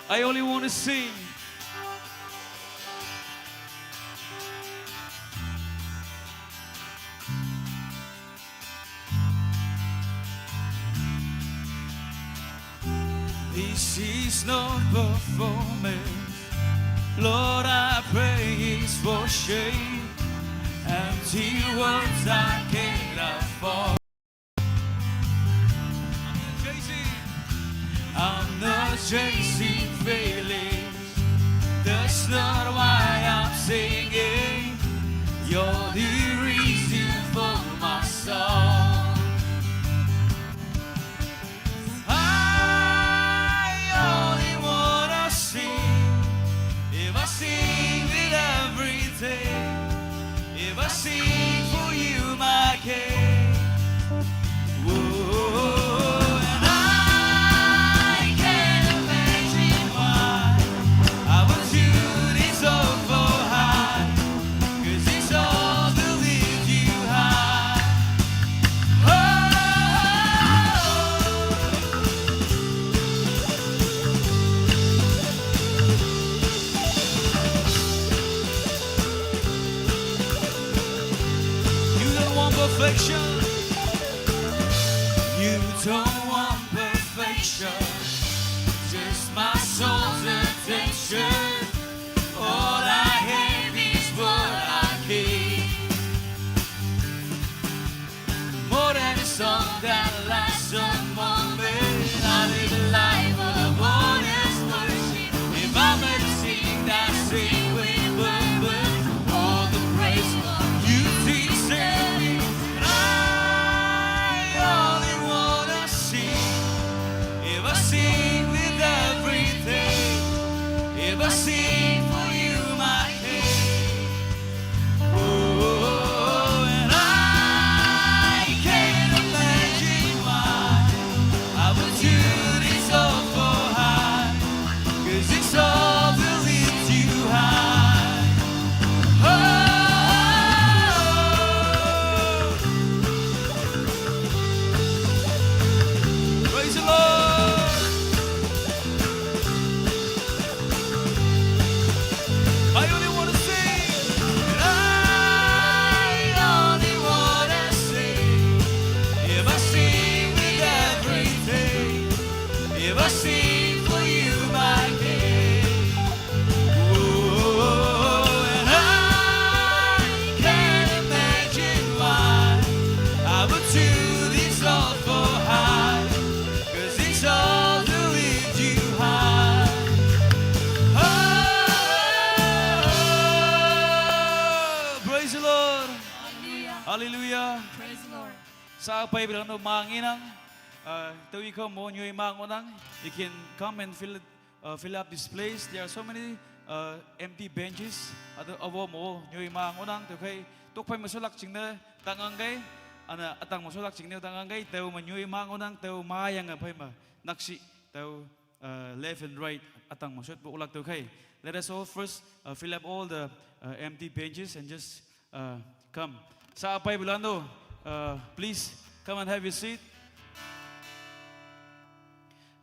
I only want to sing. This is no performance, Lord, I pray it's for shame. Empty words I can't afford. I'm not chasing feelings. That's not why I'm singing. You're the reason for my song. I only wanna sing. If I sing with everything, if I sing for you, my King. Whoa. And I can't imagine why I would do this all for high, 'cause it's all to lift you high. You don't want perfection. You don't want perfection. Just my soul's attention. All I have is what I keep. More than a song that lasts a moment. I live a life of the honest worship. If I'm meant to sing, that sing with purpose. All the praise you deserve me. And I only wanna sing. If I sing with everything, if I sing for you, my King. Oh, and I can't imagine why I would do this all for high, 'cause it's all to lift you high. Oh, praise the Lord. I only want to sing. And I only want to sing. If I sing with everything, if I sing for you, my King. Oh, and I can't imagine why I would do this all for high, 'cause it's all to lift you high. Oh, praise the Lord. Hallelujah. Praise the Lord. Sa pay bilang no manginang, tawi ko mo nyoy mangonang. You can come and fill up this place. There are so many empty benches. Ado avo mo nyoy mangonang. Okay, tukpay masulak chingna tangangay. Ana atang masulak chingna tangangay. Taw manyoy mangonang. Taw mayang apay ma naksi. Taw left and right atang masut bu ulak. Okay, let us all first fill up all the empty benches and just come. Sa pay bilang no, please come and have your seat.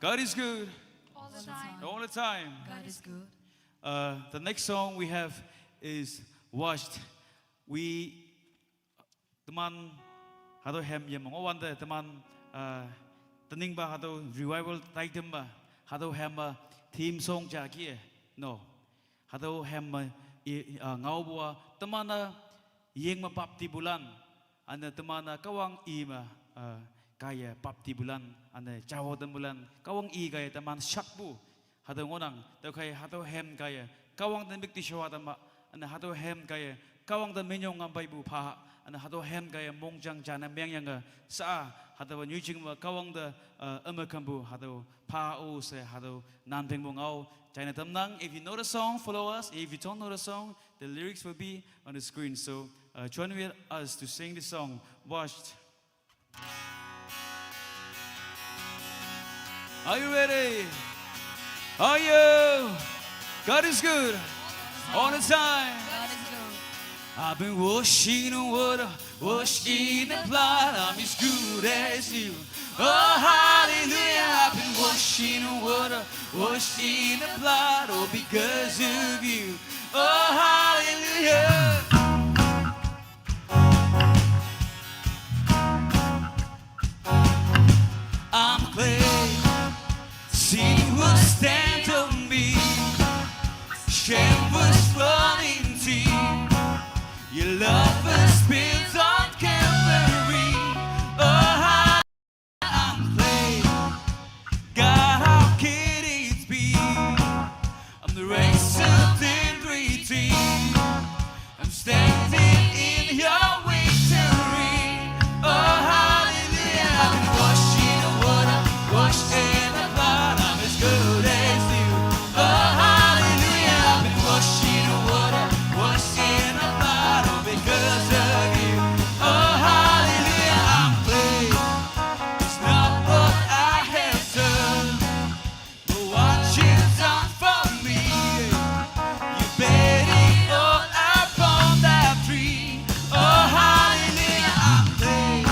God is good All the time. all the time. God is good. The next song we have is Washed. We teman hado hem yem ngo wanda teman tening ba hado revival item ba hado hem theme song ja kia no hado hem ngau bua teman yeng ma pap ti bulan ana teman kawang i ma kaya pap ti bulan ana chawo ten bulan kawang i kaya teman shakbu hado ngonang to kaya hado hem kaya kawang ten bikti shawa tama ana hado hem kaya kawang ten menyong ngampai bu pha ana hado hem kaya mongjang jana meng yang sa hado nyujing ma kawang the amakambu hado pha o se hado nan peng bong au China Tamnang. If you know the song, follow us. If you don't know the song, the lyrics will be on the screen. So join with us to sing the song, Washed. Are you ready? Are you? God is good all the time. God is good. I've been washed in water, washed in the blood. I'm as good as you. Oh, hallelujah. I've been washed in water, washed in the blood, all because of you. Oh, hallelujah. I'm glad sin was stand on me, shame was running deep. Your love was built on Calvary. Oh, I'm glad. God, how can it be? I'm the ransomed and redeemed. I'm standing in your victory. Oh, hallelujah. I've been washed in the water, washed in the blood. I'm as good as new. Oh, hallelujah. I've been washed in the water, washed in the blood, all because of you. Oh, hallelujah. I'm glad. It's not what I have done, but what you've done for me. You paid it all upon that tree. Oh, hallelujah. I'm glad.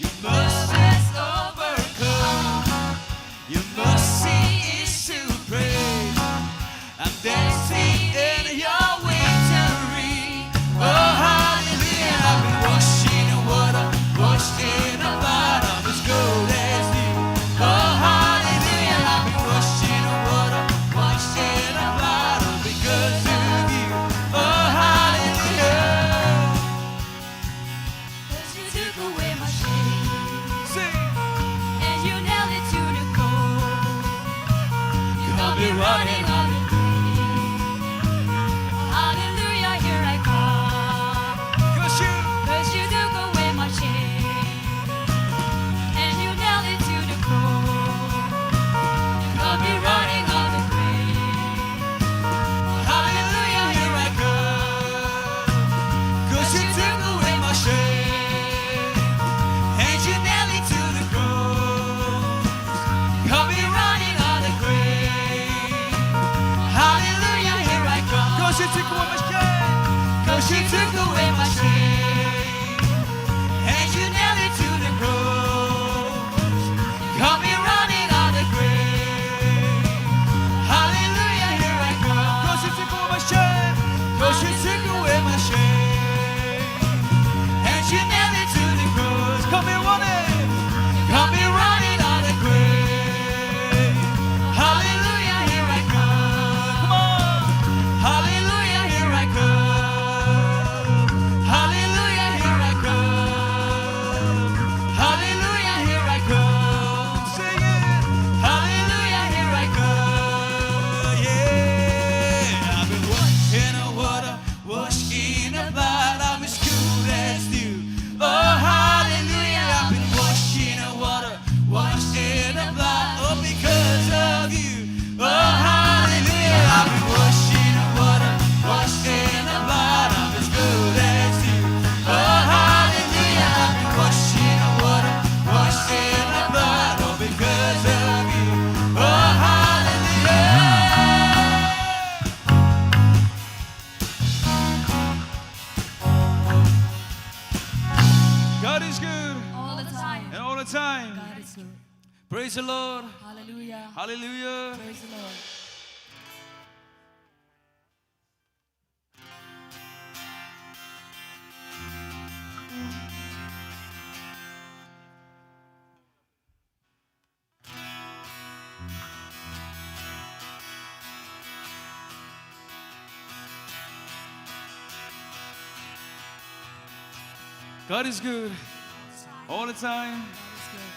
Your mercy has overcome. Your mercy is to praise. I'm dancing in your victory. Oh, hallelujah. I've been washed in the water, washed in the blood. I'm as good as new. Oh, hallelujah. I've been washed in the water, washed in the blood, all because of you. Oh, hallelujah. 'Cause you took away my shame, Sing. and you nailed it to the cross. I'll be running on the grave. Hallelujah, here I come. 'Cause you 'Cause you took away my shame, and you nailed it to the cross. I'll be running on the grave. Hallelujah, here I come. 'Cause you took away my shame, and you nailed it to the cross. Got me running on the grave. Hallelujah, here I come. 'Cause you took away my shame, 'cause you took away my shame, and you nailed it to the cross. Got me running on the grave. Hallelujah, here I come. 'Cause you took away my shame, 'cause you took away my shame, and you nailed it to the cross. Got me running on the grave. Hallelujah, here I come. Come on. Hallelujah, here I come. Hallelujah, here I come. Hallelujah, here I come. Sing it. Hallelujah, here I come. Yeah. I've been washed in the water, washed in the blood. I'm as good as new. Oh, hallelujah. I've been washed in the water, washed in the blood, all because of you. Oh, hallelujah. I've been washed in the water, washed in the blood. I'm as good as you. Oh, hallelujah. I've been washed in the water, washed in the blood, all because of you. Oh, hallelujah. God is good, All the time. and all the time. God is good. Praise the Lord. Hallelujah. Hallelujah. Praise the Lord. God is good all the time. God is good.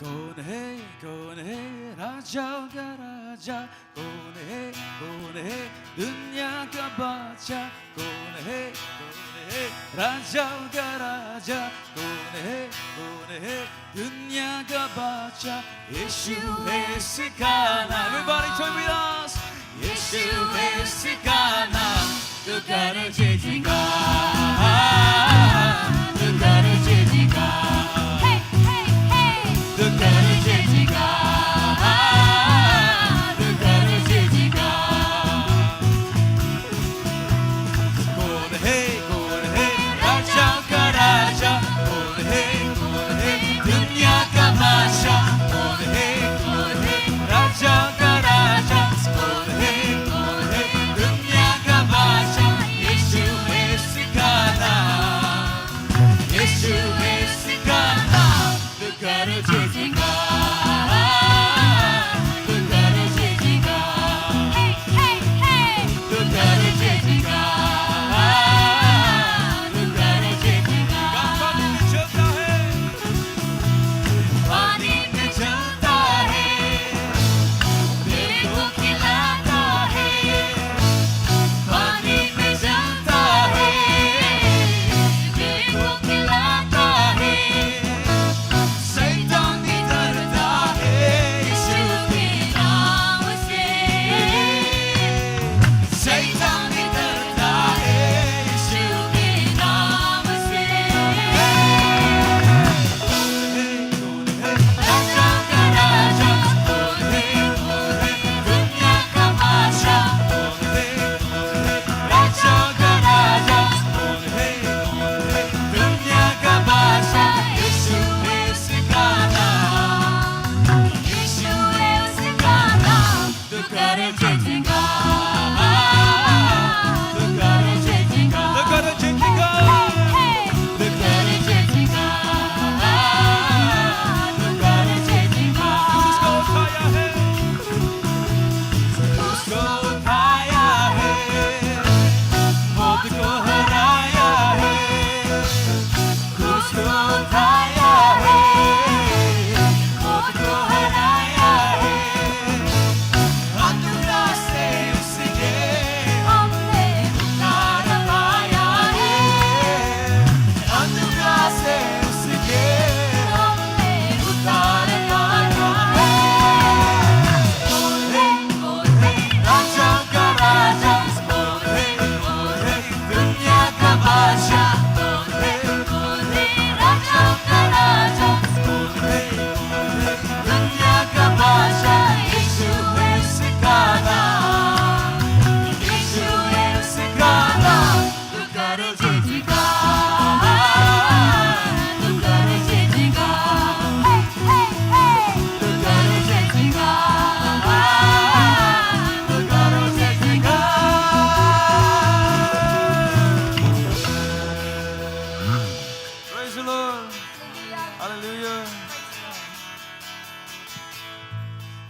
Kone hai raja ka raja, kone hai dunya ka bacha, kone hai raja ka raja, kone hai dunya ka bacha. Yeshu hai sikana. Everybody join with us. Yeshu hai sikana. Tukara jejika, tukara jejika. Hey, hey, hey. Tukara jejika, tukara jejika. Kone hai raja ka raja, kone hai dunya ka bacha, kone hai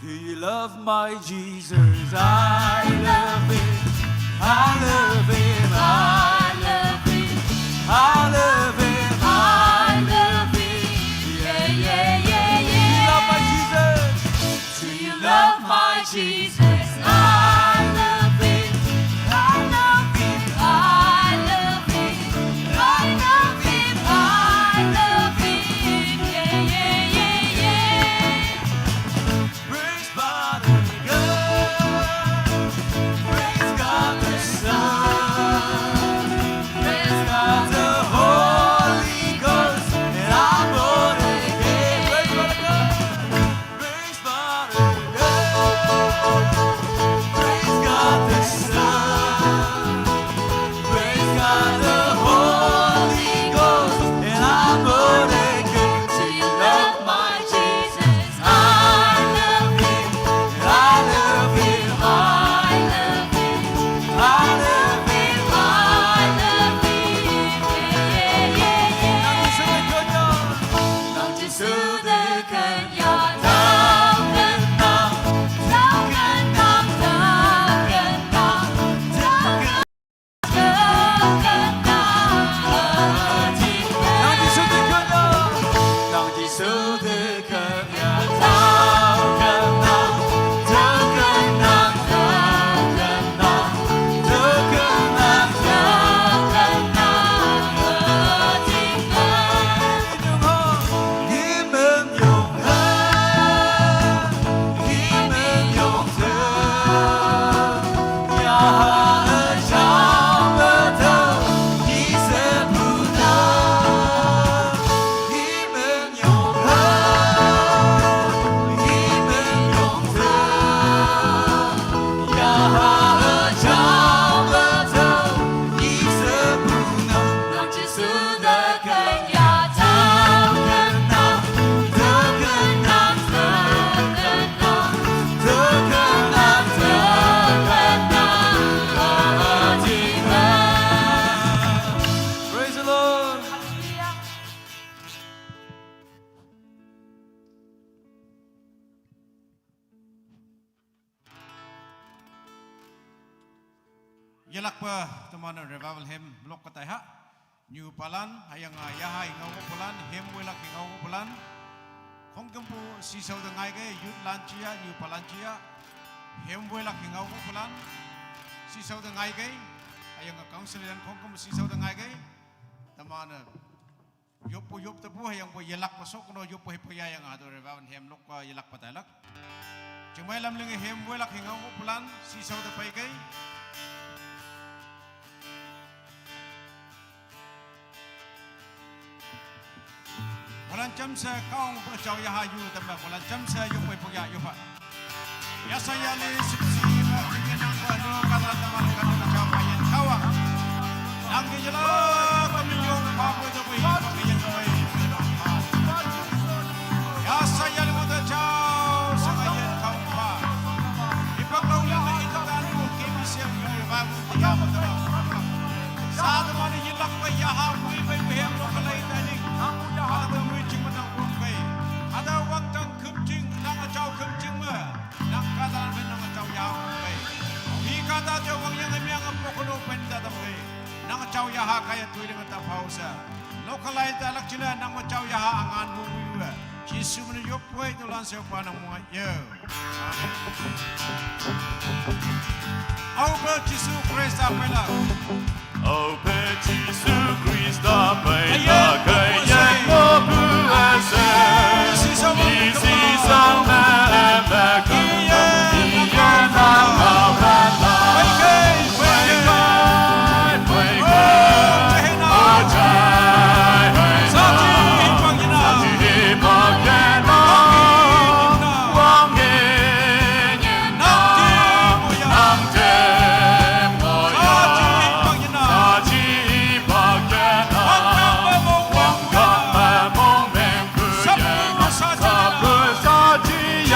Do you love my Jesus? I love him. I love him. I love him. I love him. I love him. Yeah, yeah, yeah, Do you love my yeah. Jesus? Do you love my Jesus? I love him. I love him. I love him. I love him. I love him. Yeah, yeah, yeah, yeah. Praise God the God. Praise God the Son. Praise God the Holy Ghost. And I'm born again. Praise God the God. Praise God the God. Praise God the Son. Praise God the Holy Ghost. And I'm born again. Do you love my Jesus? I love him. And I love him. I love him. I love him. I love him. Yeah, yeah, yeah, yeah. 난 지수 그 Praise the Lord. Yelak pa teman revival hymn blok katay ha. New palan hayang yahay ngaw palan hymn welak ngaw palan. Kong kampu sisaw da ngai ke yut lanchia new palanchia. Hymn welak ngaw palan. Sisaw da ngai ke hayang councilian kong kampu sisaw da ngai ke. Teman yop tepu hayang po yelak pasok no yop po hipoya yang ado revival hymn lok yelak patalak. Cumai lam lengi hymn welak ngaw palan sisaw da pai ke. Walang jam sa kaong berjauh ya hayu tambah walang jam sa yung may pugya yung pa. Ya saya le sipsi ingin ang ano kata teman kata macam ayen kawa. Ang gejala pemilyong papo itu pun pemilyong kawai. Ya saya le muda jauh sangayen kaong pa. Ipak laulang na ito tanu KBCM bago tiga motor. Saat mana yelak pa ya hawi pa behem lokalay tani. Ada bermuncing menang bukai. Ada waktu kemcing nak acau kemcing mah. Nak kata menang acau yah bukai. Di kata dia orang yang emiang pokokno penda tamai. Nak acau yah kaya tu dengan tak pausa. Lokal lain tak lak cina nak acau yah angan buku. Yesus menunjuk puai tu langsung panang muat yo. Au Yesus Kristus pela. Au Yesus Kristus pela kaya mo puasa. Isi sama mereka iya nama rata. Saji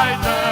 Hãy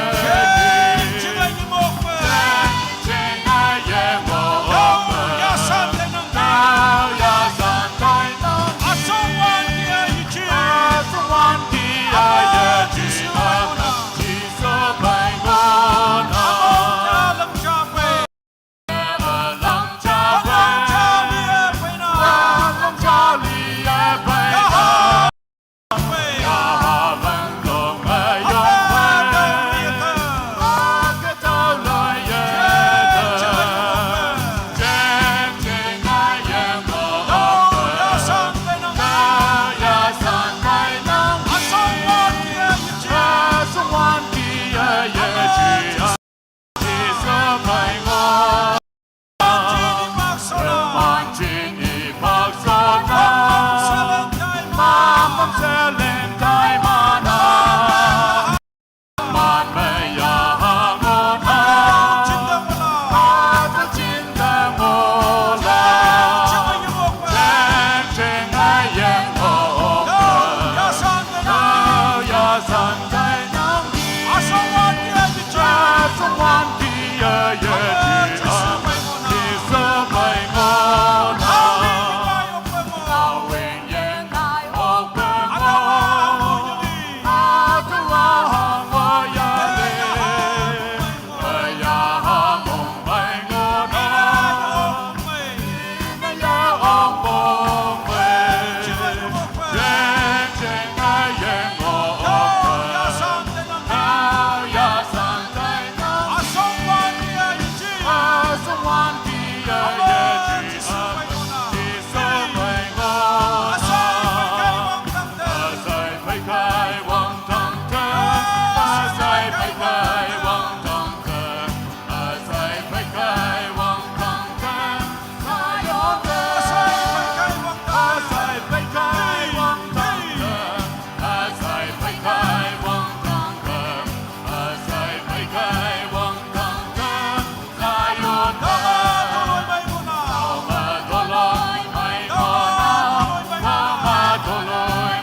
subscribe cho kênh Ghiền Mì Gõ để không bỏ lỡ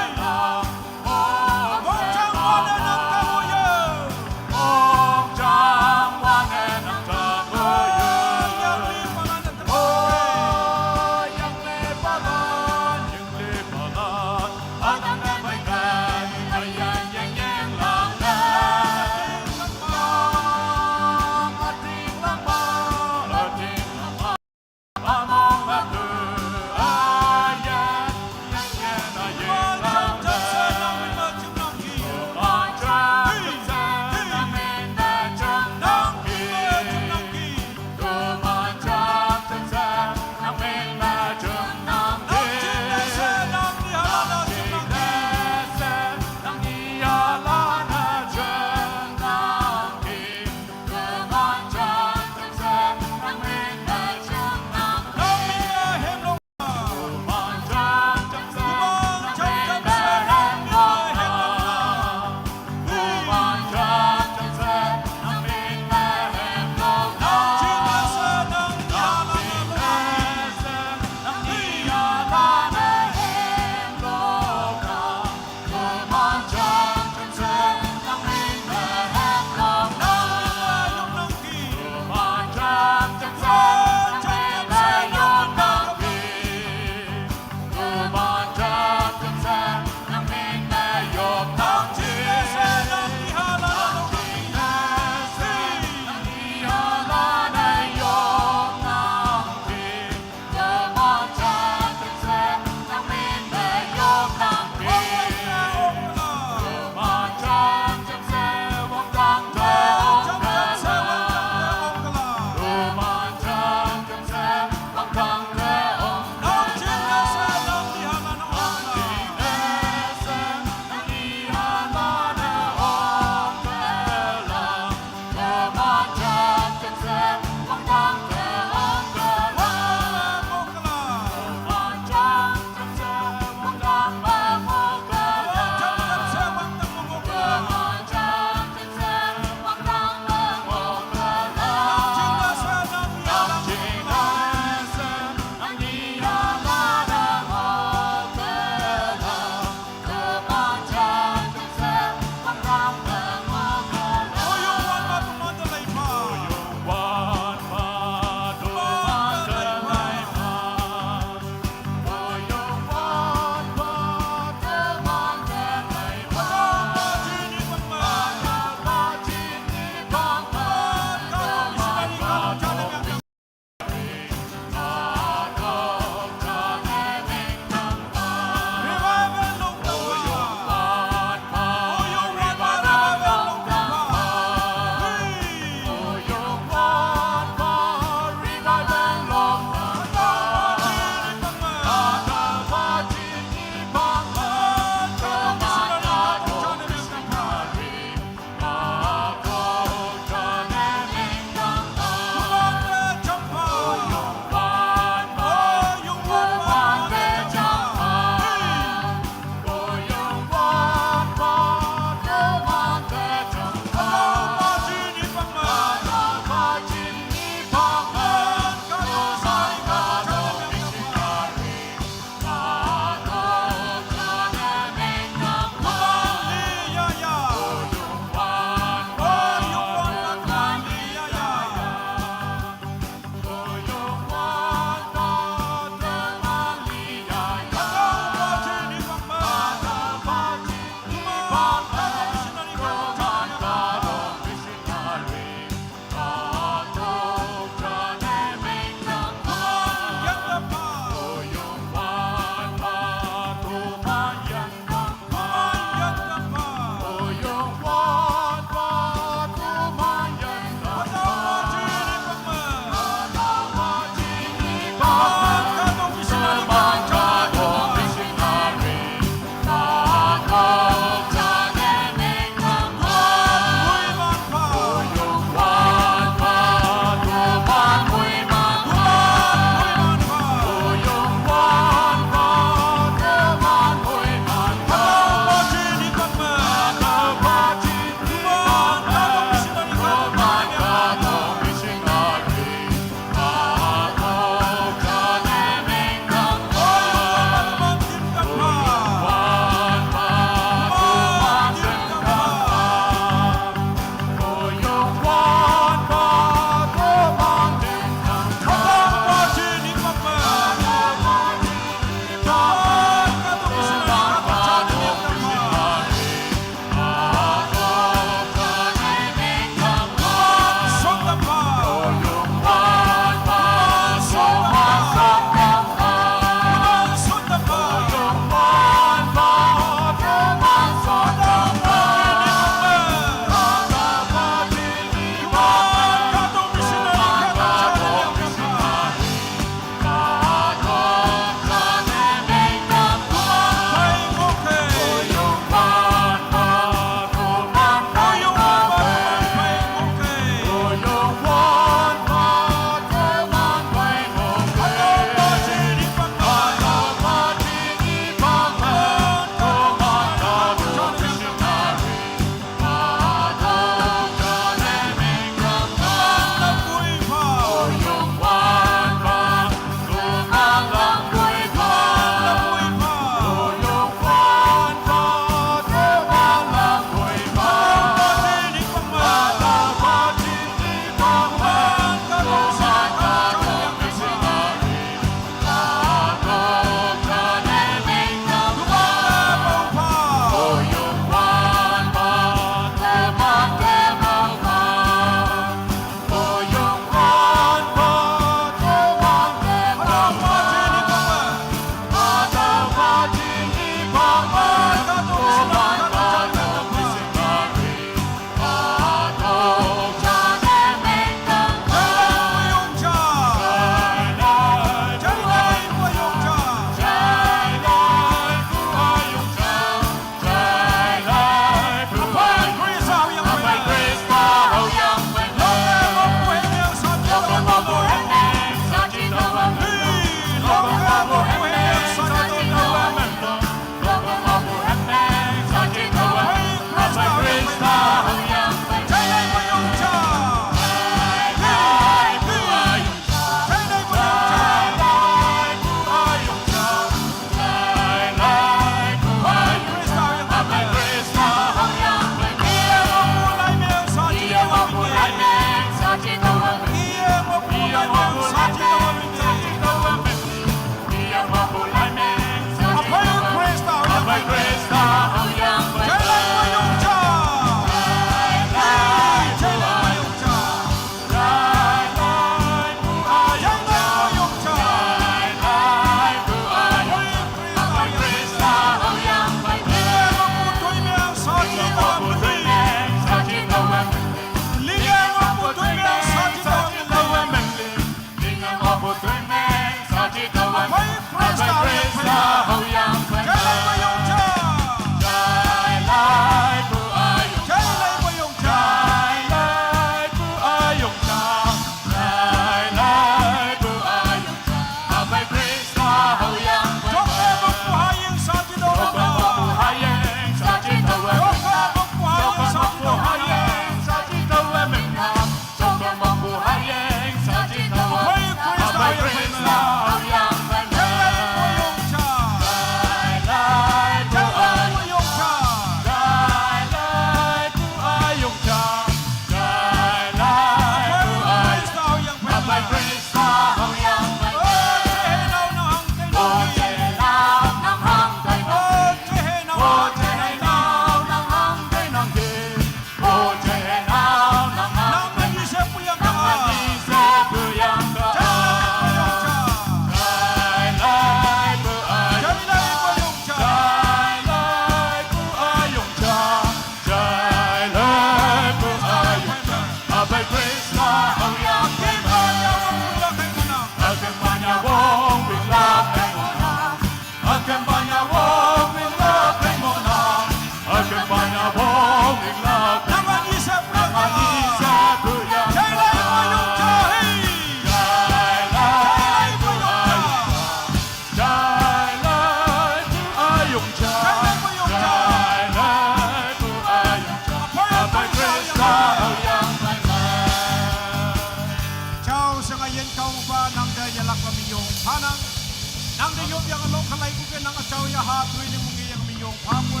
yop yang lo kalai ku ke nang chau ya ha tu ni mungi yang miyong pa mo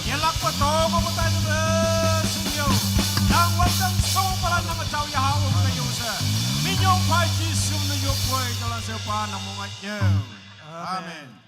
yelak pa to mo ta ni sumyo yang wadang so para nang chau ya ha o ka yo sa miyong pa ji sum no yo poi dalam sepa nang mo ngatyo amen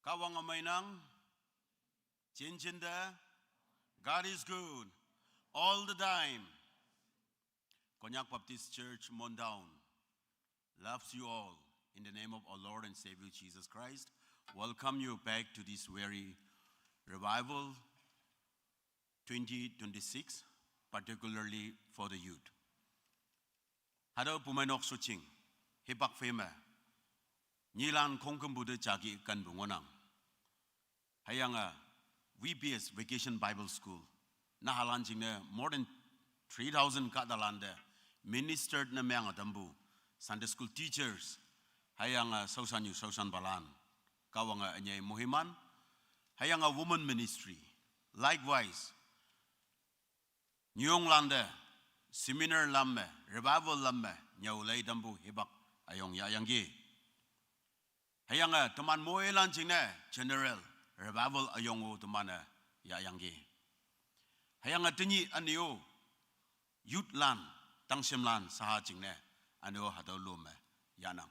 Kawang amainang, cincin God is good all the time. Konyak Baptist Church, Mondown, loves you all in the name of our Lord and Savior Jesus Christ. Welcome you back to this very revival 2026, particularly for the youth. Hado pumanok suching, hipak fema, nilan kongkem bude jagi kan bungonang. Hayanga VBS Vacation Bible School, nahalan jingne more than 3,000 kadalande ministered na mga dambu, Sunday school teachers, hayanga sausan balan, kawanga anyay muhiman, hayanga woman ministry, likewise, nyong lande, seminar lamme, revival lamme, nyawlay dambu hibak ayong yayangi. Hayanga teman moelan jingne general, revival ayong teman yayangi. Hayanga tinyi anyo youth land tangsim land saha jingne anyo hadaw lume yanang.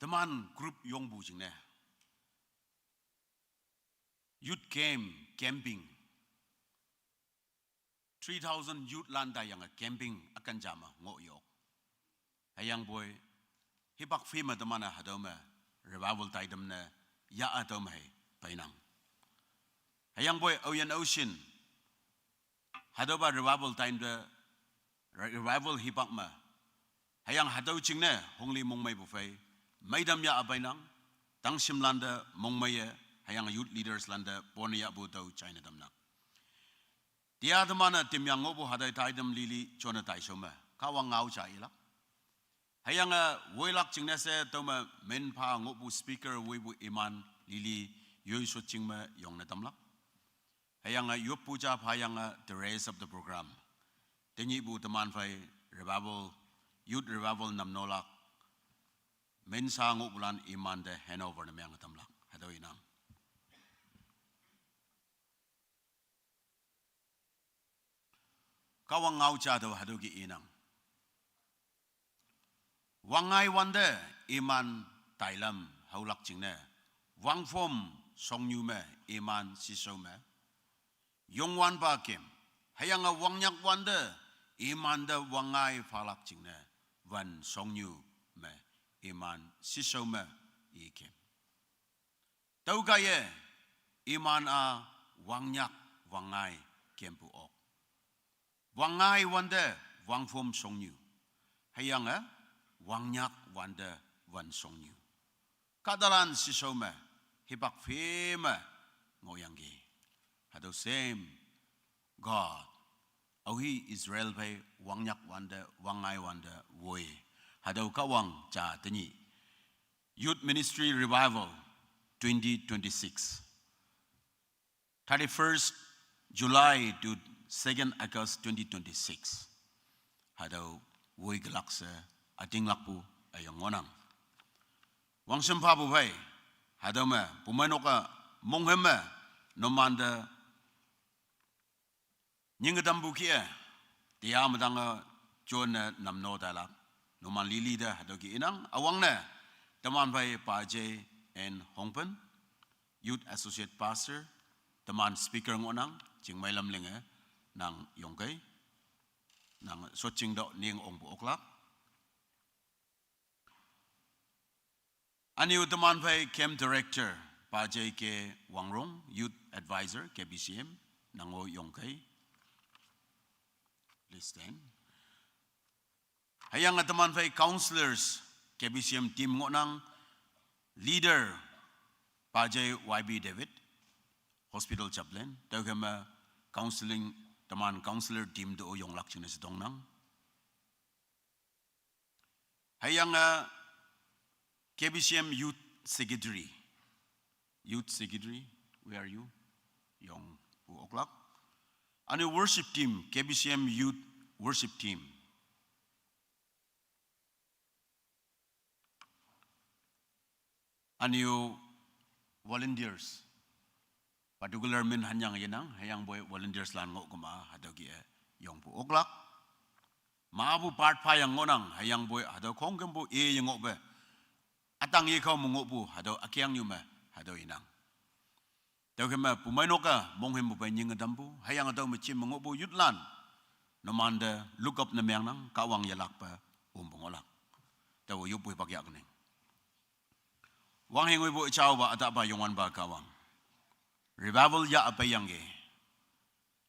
Teman group yong bu jingne. Youth came camping. 3,000 youth land dayang camping akan jama ngoyok. Hayang boy hibak fima teman hadaw me revival taidam ne ya atau mai painang. Hayang boy ocean hadoba revival time de revival hipak ma. Hayang hadau cingne hongli mong mai bufay maidam ya apainang tang simlanda mong mai hayang youth leaders landa ponia butau China damna. Dia damana tim yang ngobo hadai taidam lili chona taisoma kawang ngau cha ilak. Hayang woilak cingne se toma men pa ngobu speaker wibu iman lili yoy so cingma yong na tamlak. Hayang yup puja hayang the rest of the program. Tenyi bu teman fay revival youth revival nam nolak. Men sa ngobulan iman de handover na yang tamlak. Hadaw inang. Kawang ngau cha daw hadaw gi inang. Wangai wande iman tailam haulak jingne. Wang fom song nyu me iman siso me. Yong wan ba kim. Hayang wangyak wande iman de wangai falak jingne. Wan song nyu me iman siso me ikim. Tau gaye iman a wangyak wangai kempu ok. Wangai wande wang fom song nyu. Hayang wangyak wande wan song nyu. Kadalan si soma hibak fema ngoyangi. Hado same God. Auhi Israel bay wangyak wande wangai wande woy. Hado kawang cha tanyi. Youth Ministry Revival 2026. 31st July to 2nd August 2026. Hado woy galakse ating lakpu ayong ngonang. Wang sempa bu bay, hadame pumano ka mongheme nomanda nhưng đâm bu kia thì mà đang chôn nằm nô đại lạc nó mà lili đó hạt kỹ năng awang nè tầm anh phải pa J and Hongpen Youth Associate Pastor tầm anh speaker ngonang chừng mai lâm linh nang yong cái nang số chừng độ nieng ông bộ club anh yêu tầm anh phải camp director pa J K Wang Rong Youth Advisor KBCM nang o yong cái please stand. Hayang ataman fay counselors KBCM team ngonang leader Pajay YB David hospital chaplain tawkama counseling taman counselor team do yong lakchina sidong nang. Hayang KBCM youth secretary where are you yong 2 o'clock. And a worship team, KBCM Youth Worship Team. And you volunteers, particular min hanyang yenang, hayang boy volunteers lan ngo kuma hadogi yong pu oklak. Maabu part pa yang ngonang hayang boy hado kong kembo yang ngo be. Atang ye kau mungo pu hado akyang yume hado inang. Tau kema pumainoka monghim bupai nying dampu hayang atau macim mengobo yutlan nomanda look up na meang nang kawang yalak pa umbongolak tau yupu pakyak ning wang hengoi bo chao ba ata ba yongwan ba kawang revival ya apa yang ge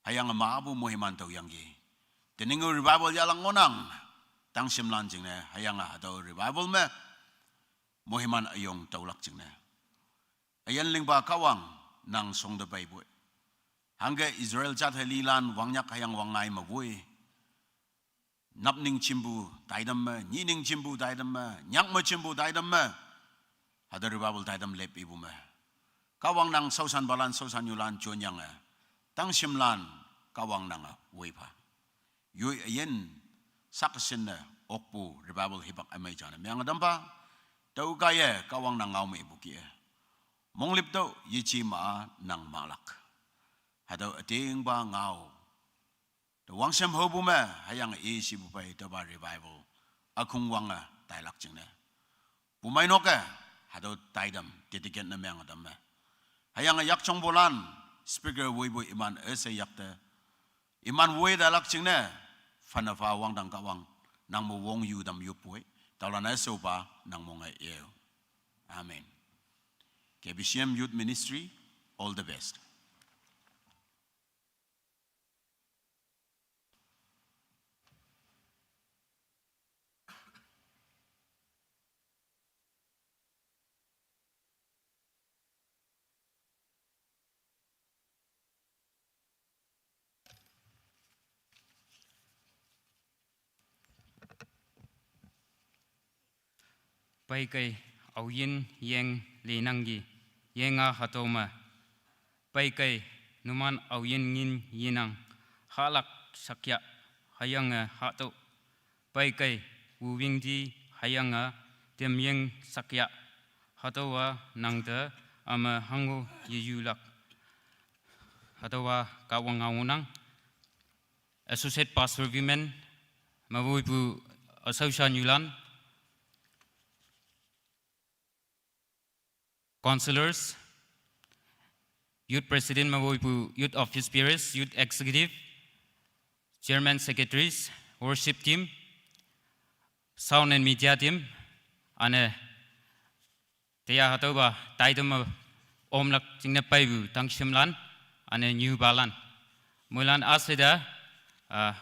hayang maabu mohiman tau yang ge teningo revival ya lang ngonang tang simlan jing ne hayang atau revival me mohiman ayong taulak jing ne ayan ling ba kawang nang song de bai boy hangga Israel chat helilan wangyak hayang wangai ma boy napning chimbu taidam ma nining chimbu taidam ma nyak ma chimbu taidam ma hadar babul taidam lep ibu ma kawang nang sausan balan sausan yulan chonyang tang simlan kawang nang wei pa yu yen saksin na okpu rebabul hibak amai jana myang dampa tau kaya kawang nang ngau me ibu kia monglip tau yichi ma nang malak hado ating ba ngau the wang sem hobu me hayang e si bu pai to ba revival akung wanga tailak ching ne pumai noka hado taidam titiket na myang adam me hayang yak chong bolan speaker woi boy iman ese yakta iman woi dalak ching ne fana fa wang dang ka wang nang mo wong yu dam yu poi tawlana so ba nang mo ngai e amen. KBCM Youth Ministry, all the best. Pai kai au yin yeng le nangi yenga hatoma pai kai numan au yin ngin yinang halak sakya hayanga hato pai kai uwing di hayanga tem yeng sakya hatowa nangda ama hango yeyulak hatowa kawangaunang associate pastor women mabuipu asausan yulan councillors, youth president maboipu youth office peers, youth executive, chairman secretaries, worship team, sound and media team, ane teya hatoba taidum omlak jingna paibu tangshimlan ane new balan mulan asida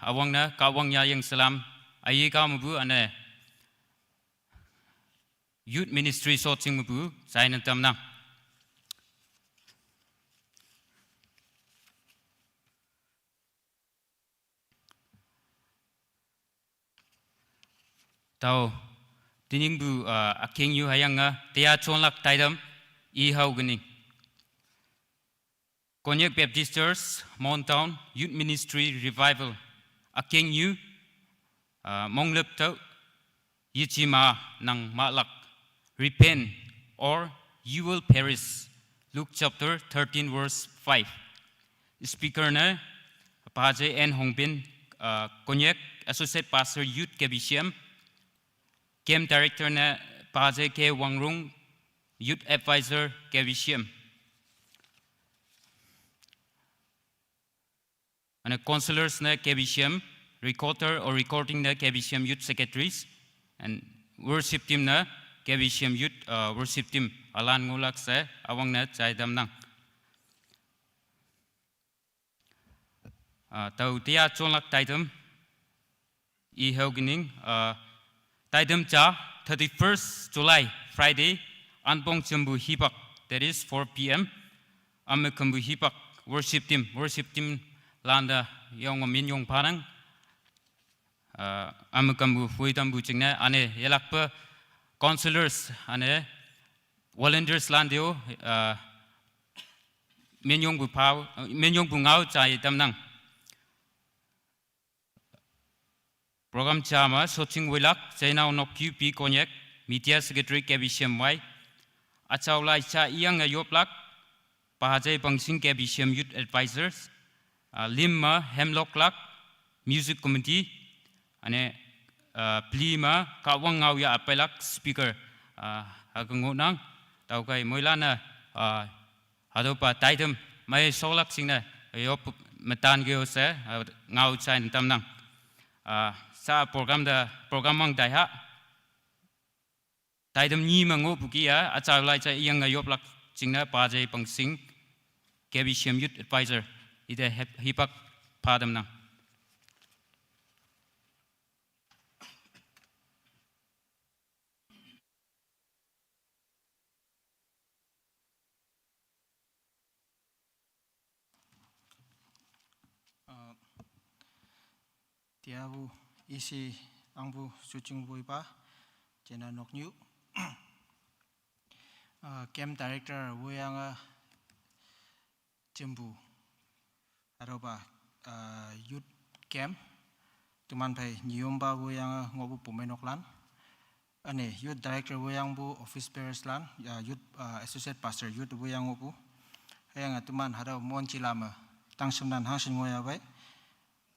awangna kawangnya yang salam ayi kamubu ane youth ministry sorting mubu saya nantam nang tau tining bu aking yu hayanga tia chonlak taidam I hau gani Konyak Baptist Church Mountain Youth Ministry Revival aking yu monglep tau yichima nang malak repent or you will perish. Luke chapter 13 verse 5. Speaker na Paje N Hongbin, Konyak, Associate Pastor Youth KBCM, Camp Director na Paje K Wangrung, Youth Advisor KBCM. And counselors na KBCM, recorder or recording na KBCM Youth Secretaries, and worship team na KBCM Youth worship team alan ngulak sa awang na chai dam nang. Tau tia chonlak taidam I helgining taidam cha 31st July Friday anpong chambu hipak, that is 4 p.m. Amakambu hipak worship team landa yong min yong parang amakambu huitambu chingna ane yelakpa counselors ane volunteers landio min yong bu ngau chai tamnang program chama soching wilak chaina nok QP Konyak media secretary KBCM y achaulai cha iyang yoplak pahajai pangsing KBCM youth advisors limma hemlock lak music committee ane plima kawang ngau ya apelak speaker hagangunang taukai moilana hadopa taidam mai solak singna yop metan geo se ngau chain tamnang sa programang daiha taidam ni mango bukia achaulai cha iyang yoplak singna pajai pangsing KBCM youth advisor ide hipak padam nang tiabu isi angbu sucing buipa jena nok new camp director wuyanga jembu aroba youth camp tuman pai nyomba wuyanga ngobu pumenoklan ane youth director wuyang bu office bearers lan youth associate pastor youth wuyang ngobu hayang tuman haro monchilama tangsumnan hangsin ngoya bai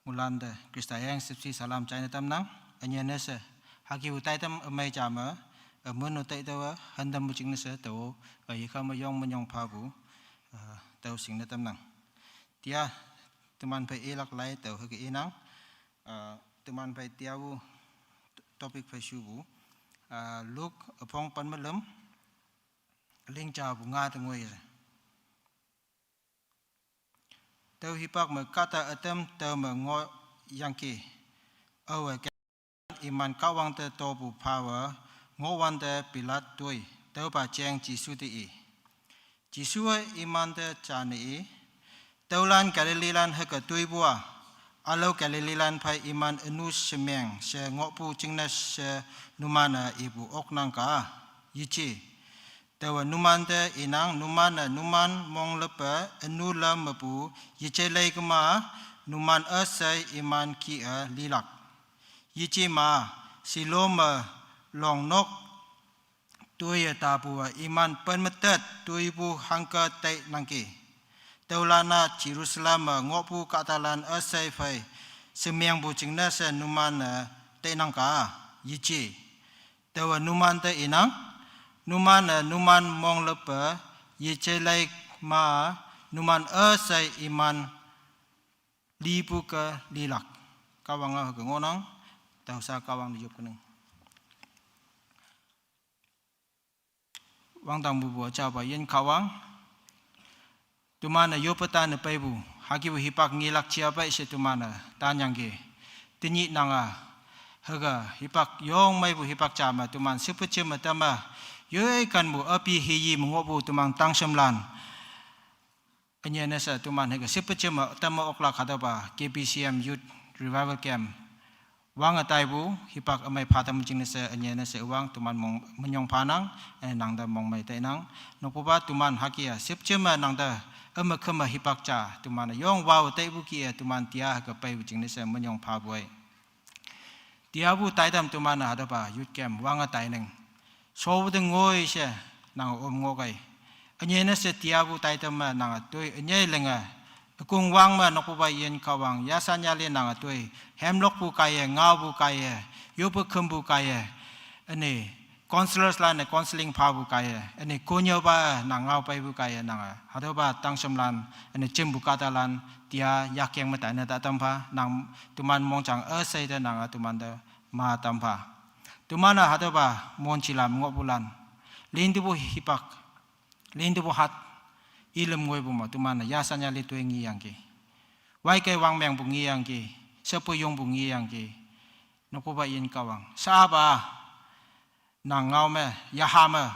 mulanda kristayang sipsi salam china tamnang anyanese haki utai tam amai chama mun utai tawa handam bucing nese tawo yikama yong menyong pabu taw singna tamnang tia teman pai elak lai taw haki inang teman pai tiawu topik pai subu look apong panmalam ling cha bunga tengoi tau hipak kata atem tau ngo yangki awe iman kawang te topu power ngowan te pilat tui tau pa cheng jisu ti jisu iman te chani taulan kalililan haka tui bua alau kalililan pai iman enu semeng se ngopu chingna se numana ibu oknang ka yichi tawa numan te inang numan mong lepa enu la mapu yiche lei kema numan asai iman ki lilak yiche ma siloma long nok tuya tapu iman permetet tuibu hangka tai nangki taulana Jerusalem ngopu katalan asai fai semyang bu chingna se numan tai nangka yiche tawa numan te inang numan mong lepa yiche lai ma numan asai iman lipu ke lilak kawang ke ngonang tau sa kawang dijup keneng wang tang bubu cha ba yen kawang tumana yopata ne paibu haki bu hipak ngilak chia ba ise tumana tanyang ge tinyi nanga haga hipak yong mai bu hipak chama tuman supuche matama yoi kan bu api hiyi mengobu tumang tangsemlan anya nasa tuman hega sepecema tama okla khadaba KBCM youth revival camp wang atai bu hipak amai phatam jing nasa anya nasa wang tuman mong menyong panang nangda mong mai tainang nopuba tuman hakia sepecema nangda amakama hipak cha tuman yong waw tai bu ki tuman tia ka pai bu jing nasa menyong phaboi tia bu taidam tuman hadaba youth camp wang atai neng so the ngoi she nang ngogai anye na se tiabu taitam nang toi anye lenga กุงวังมานกบายเย็นขวังยาสัญญาเลนังตัวแฮมลกบุกายเงาบุกายยุบคุมบุกายอันนี้คอนซัลท์ลานเนี่ยคอนซัลลิงพาบุกายอันนี้กุญยบานางเงาไปบุกายนางฮัตบะตั้งสมลันอันนี้จิมบุกาตาลันเตียอยากยังมาแต่เนี่ยตัมพานางตุมันมองจังใส่เดนางตุมันเดมาตัมพาตุมันฮัตบะมอนชิลามงบบุลันลินตุบุฮิปักลินตุบุฮัตilam ngoi bu ma tu mana ya sanya le tu ngi yang ki wai kai wang meng bu ngi yang ki sepu yong bu ngi yang ki no ko ba yin ka wang sa ba nang ngau me ya ha ma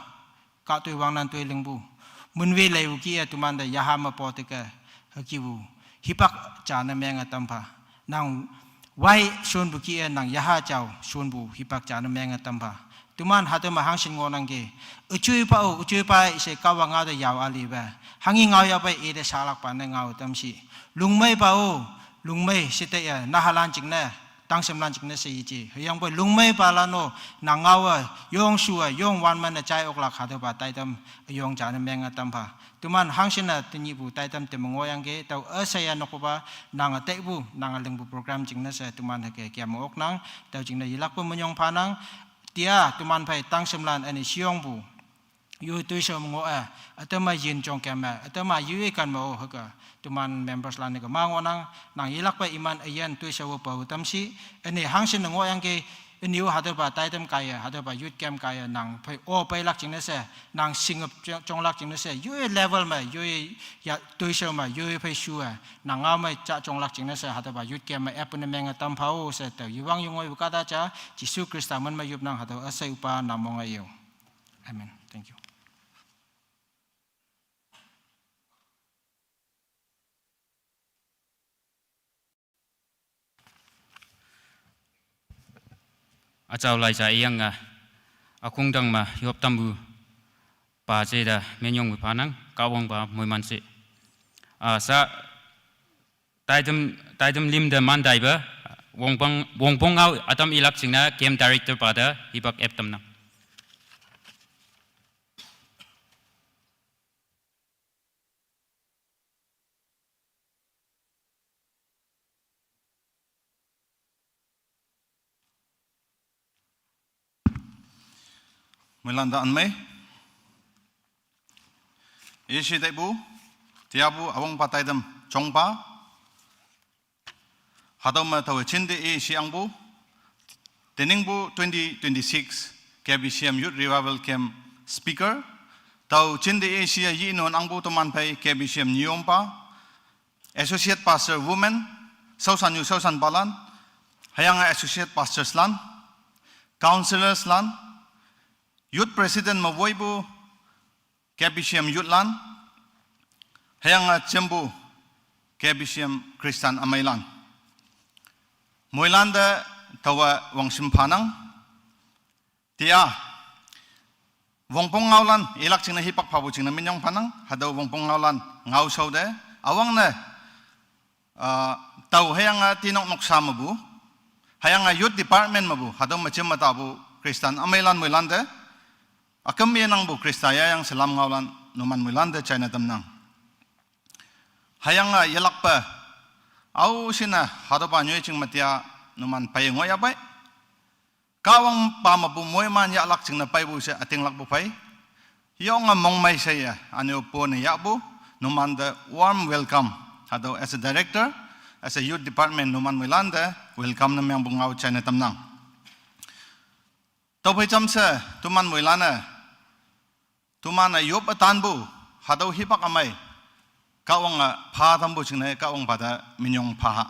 ka tu wang nan tu ling bu mun we le bu ki tu man da ya ha ma po te ka ha ki bu hipak cha na meng atam pha nang wai shun bu ki nang ya ha chao shun bu hipak cha na meng atam pha tu man ha te ma hang shin ngo nang ki uchui pa se ka wang a da yaw ali ba hangi ngau ya pai ede salak pa na ngau tam si lungmei pao lungmei site ya nahalan ching na tang semlan ching na se ji yang pai lungmei pa la no na ngau yong su yong wan man na chai ok la kha da ba tai tam yong cha na meng tam pha tuman hang sin na tin bu tai tam te ngo yang ge tau sa ya no ko ba nang te bu nang leng bu program ching na se tuman ha ke kyam ok nang tau ching na yilak pu monyong pha nang tia tuman pai tang semlan ani siong bu yu tu so ngo atama yin chong kama atama yu kan mo haka tuman members lan ga mang onang nang ilak pa iman ayan tu so pa utam si ani hangsin ngo yang ke niu hada ba tai tam kaya hada ba yut kem kaya nang pai o pai lak ching na se nang singap chong lak ching na se yu level ma yu ya tu so ma yu pai shu nang nga mai cha chong lak ching na se hada ba yut kem ma app na meng tam phao se ta yuwang yungoi bu ka ta cha jisu krista man ma yup nang hada asai upa namong ayo amen thank you achau lai cha yang akung dang ma yop tambu pa che da menyong bu panang kawang ba moi man se sa tai dum lim da man dai ba wong pong au atam ilak singna game director pa da hibak ep tam na Melanda an me Yeshi dai bu tiabu awang patai dam chongpa hadam ma taw chinde e siang bu tening bu 2026 KBCM Youth Revival Camp speaker taw chinde e sia yi non ang bu to man pai KBCM niompa associate pastor women sausan balan hayang associate pastors lan counselors lan Youth President Mavoibu KBCM Youth Lan Hayang Chembu KBCM Christian Amailan Moilanda Tawa Wang Simpanang Tia Wongpong Ngaulan Ilak Ching na Hipak Pabu Ching na Minyong Panang Hadaw Wongpong Ngaulan Ngau Saude Awang na Taw Hayang Tinok Noksa Mabu Hayang Youth Department Mabu Hadaw Machem Matabu Christian Amailan Moilanda Akam yang bu Kristaya yang selam ngaulan numan mulanda China tamnang. Hayang yelak pa, au sina hadapan nyoy cing matia numan pay ngoy abay. Kawang pamabu moy man yalak cing na pay bu sa ating lakbu pay. Yung mong may saya ano po ni yakbu numan the warm welcome. Hado as a director, as a youth department numan mulanda welcome na miyang bungaw China tamnang. Topay chamsa tuman mulana. Tumana yop atanbu hadaw hipak amay kawang pha tambu chingnay kawang pada minyong pha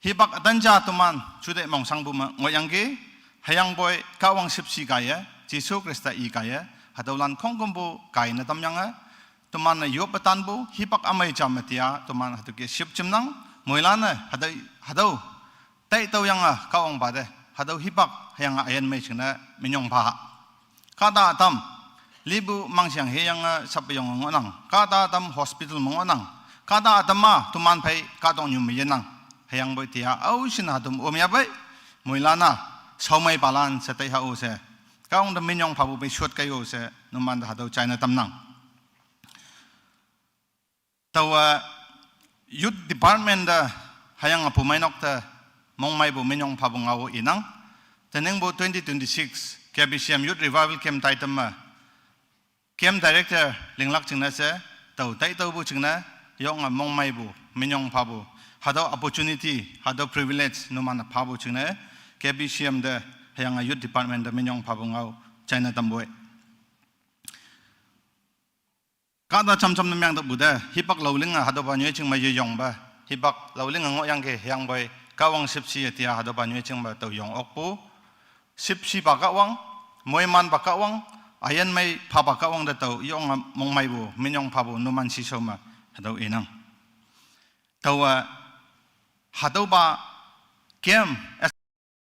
hipak atanja tuman chude mong sangbu ngoyangge hayang boy kawang sipsi kaya Jisu Krista I kaya hadaw lan kongkombu kaya na tamyanga tumana yop atanbu hipak amay jamatia tuman hatuke sip chimnang moilana hadaw tay taw yang kawang pada hadaw hipak hayang ayan may chingnay minyong pha kada atam libu mangsiang heyang sapayong ngonang kada atam hospital mongonang kada atama tuman pai kadong nyumiyenang hayang boy tia au sinadum omyabay moilana saumay palan sa tay hao se kaong da minyong pabu pai shot kayo se numan da hadaw China tamnang tawa youth department da hayang apu mai nok ta mong mai bu minyong pha bu ngau inang teneng bu 2026 KBCM youth revival camp taitam ma camp director linglak chingna se tau tai tau bu chingna yong mong mai bu minyong pha bu hado opportunity hado privilege no man pha bu chingna KBCM da hayang youth department da minyong pha bu ngau China tamboi kada cham cham namyang da buda hipak lawling hado ba nyoy ching ma yong ba hipak lawling ngo yang ke yang boy kawang sipsi atia hado ba nyoy ching ba to yong okpu sipsi ba kawang moy man ba kawang ayan mai pha ba kawang da to yong mong mai bu minyong pha bu no man si so ma hado inang tawa hado ba kem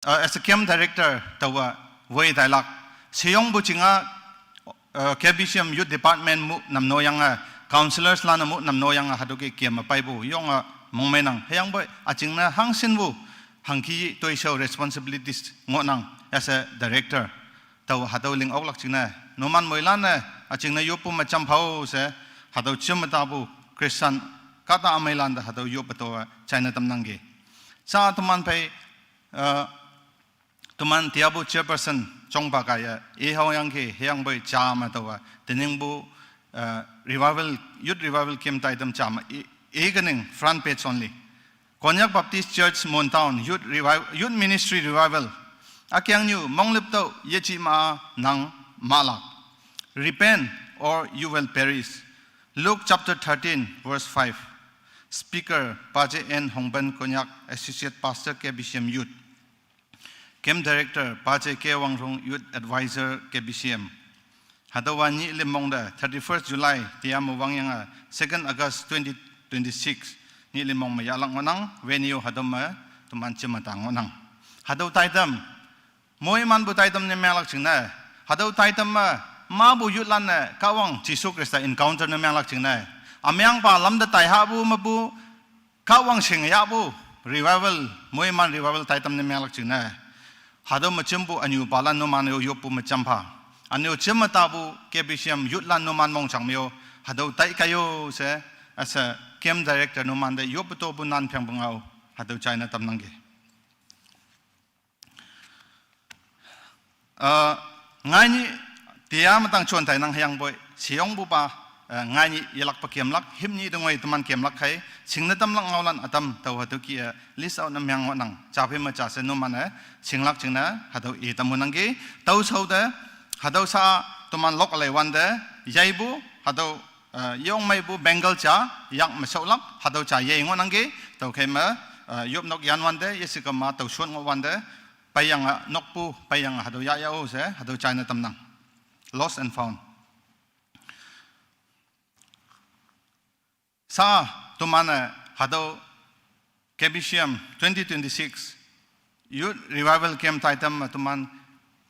as a camp director tawa way dialog seyong bu chinga KBCM youth department mu namno yang counselors lana mu namno yang haduke kem pai bu yong mongmenang hayang boy achingna hangsin bu hangki toy show responsibilities ngonang as a director taw hadaw ling oklak chingna noman moilana achingna yopu macham phau se hadaw chimta bu Christian kata amailanda hadaw yopato China tamnangge sa tuman pai tuman tiabu chairperson chongpa kaya hawang ke hayang boy chama tawa teningbu revival youth revival camp taitam chama ganing front page only Konyak Baptist Church Montown youth ministry revival akyang new monglipto yechi ma nang malak repent or you will perish Luke chapter 13 verse 5 speaker Paje N Hongban Konyak associate pastor KBCM youth Camp Director Pache K Wangrong Youth Advisor KBCM Hadawani Limongda 31st July Tiamu Wangyanga 2nd August 2026 Ni Limong Mayalang Wanang venue Hadoma Tuman Chimatang Wanang Hadaw Taitam Moy man bu Taitam ni Melak Chingna Hadaw Taitam ma bu Yutlan Kawang Jisu Krista encounter ni Melak Chingna Amyang pa lamda Taihabu mabu Kawang Singyabu revival Moy man revival Taitam ni Melak Chingna Hado macambu anyu balan no man yopu macampa anyu cematabu KBCM yutlan no man mong changmyo hado tai kayo se as a camp director no man de yoputo bu nan pyang bungao hado China tamnangge ngani tiya matang chon tai nang hayang boy siong bu pa ngani yelak pa kem lak himni dongoi teman kem lak khai singna tam lak ngaulan atam tau hatu ki list out nam yang nang chape ma cha se no man singlak chingna hatu e tamunangge tau sau da hatu sa teman lok alai wan da yaibu hatu yong mai bu bengal cha yak ma saulak hatu cha ye ngonangge tau khai ma yop nok yan wan da yesika ma tau shon ngo wan da payang nokpu payang hatu ya ya o se hatu China tamnang lost and found Sa tumana hado KBCM 2026 youth revival camp taitam tuman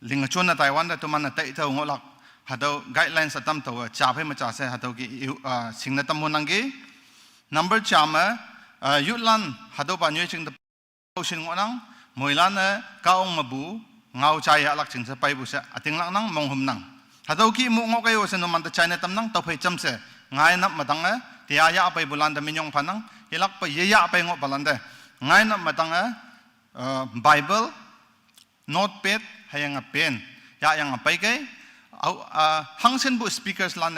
lingachona Taiwan da tumana tai tau ngolak hado guidelines atam taw chape ma cha se hado ki singna tamunangge number chama youth lan hado pa nyoy ching da sing ngonang moilana kaong mabu ngau chaya lak ching sa pai bu sa ating lak nang monghum nang hado ki mu ngo kayo se no man da China tam nang taw phai cham se ngai na matanga tiya ya apay bulanda minyong panang hilak pa yeya apay ngo balanda ngay na matanga Bible notepad hayang pen ya yang apay kay hangsen bu speakers lan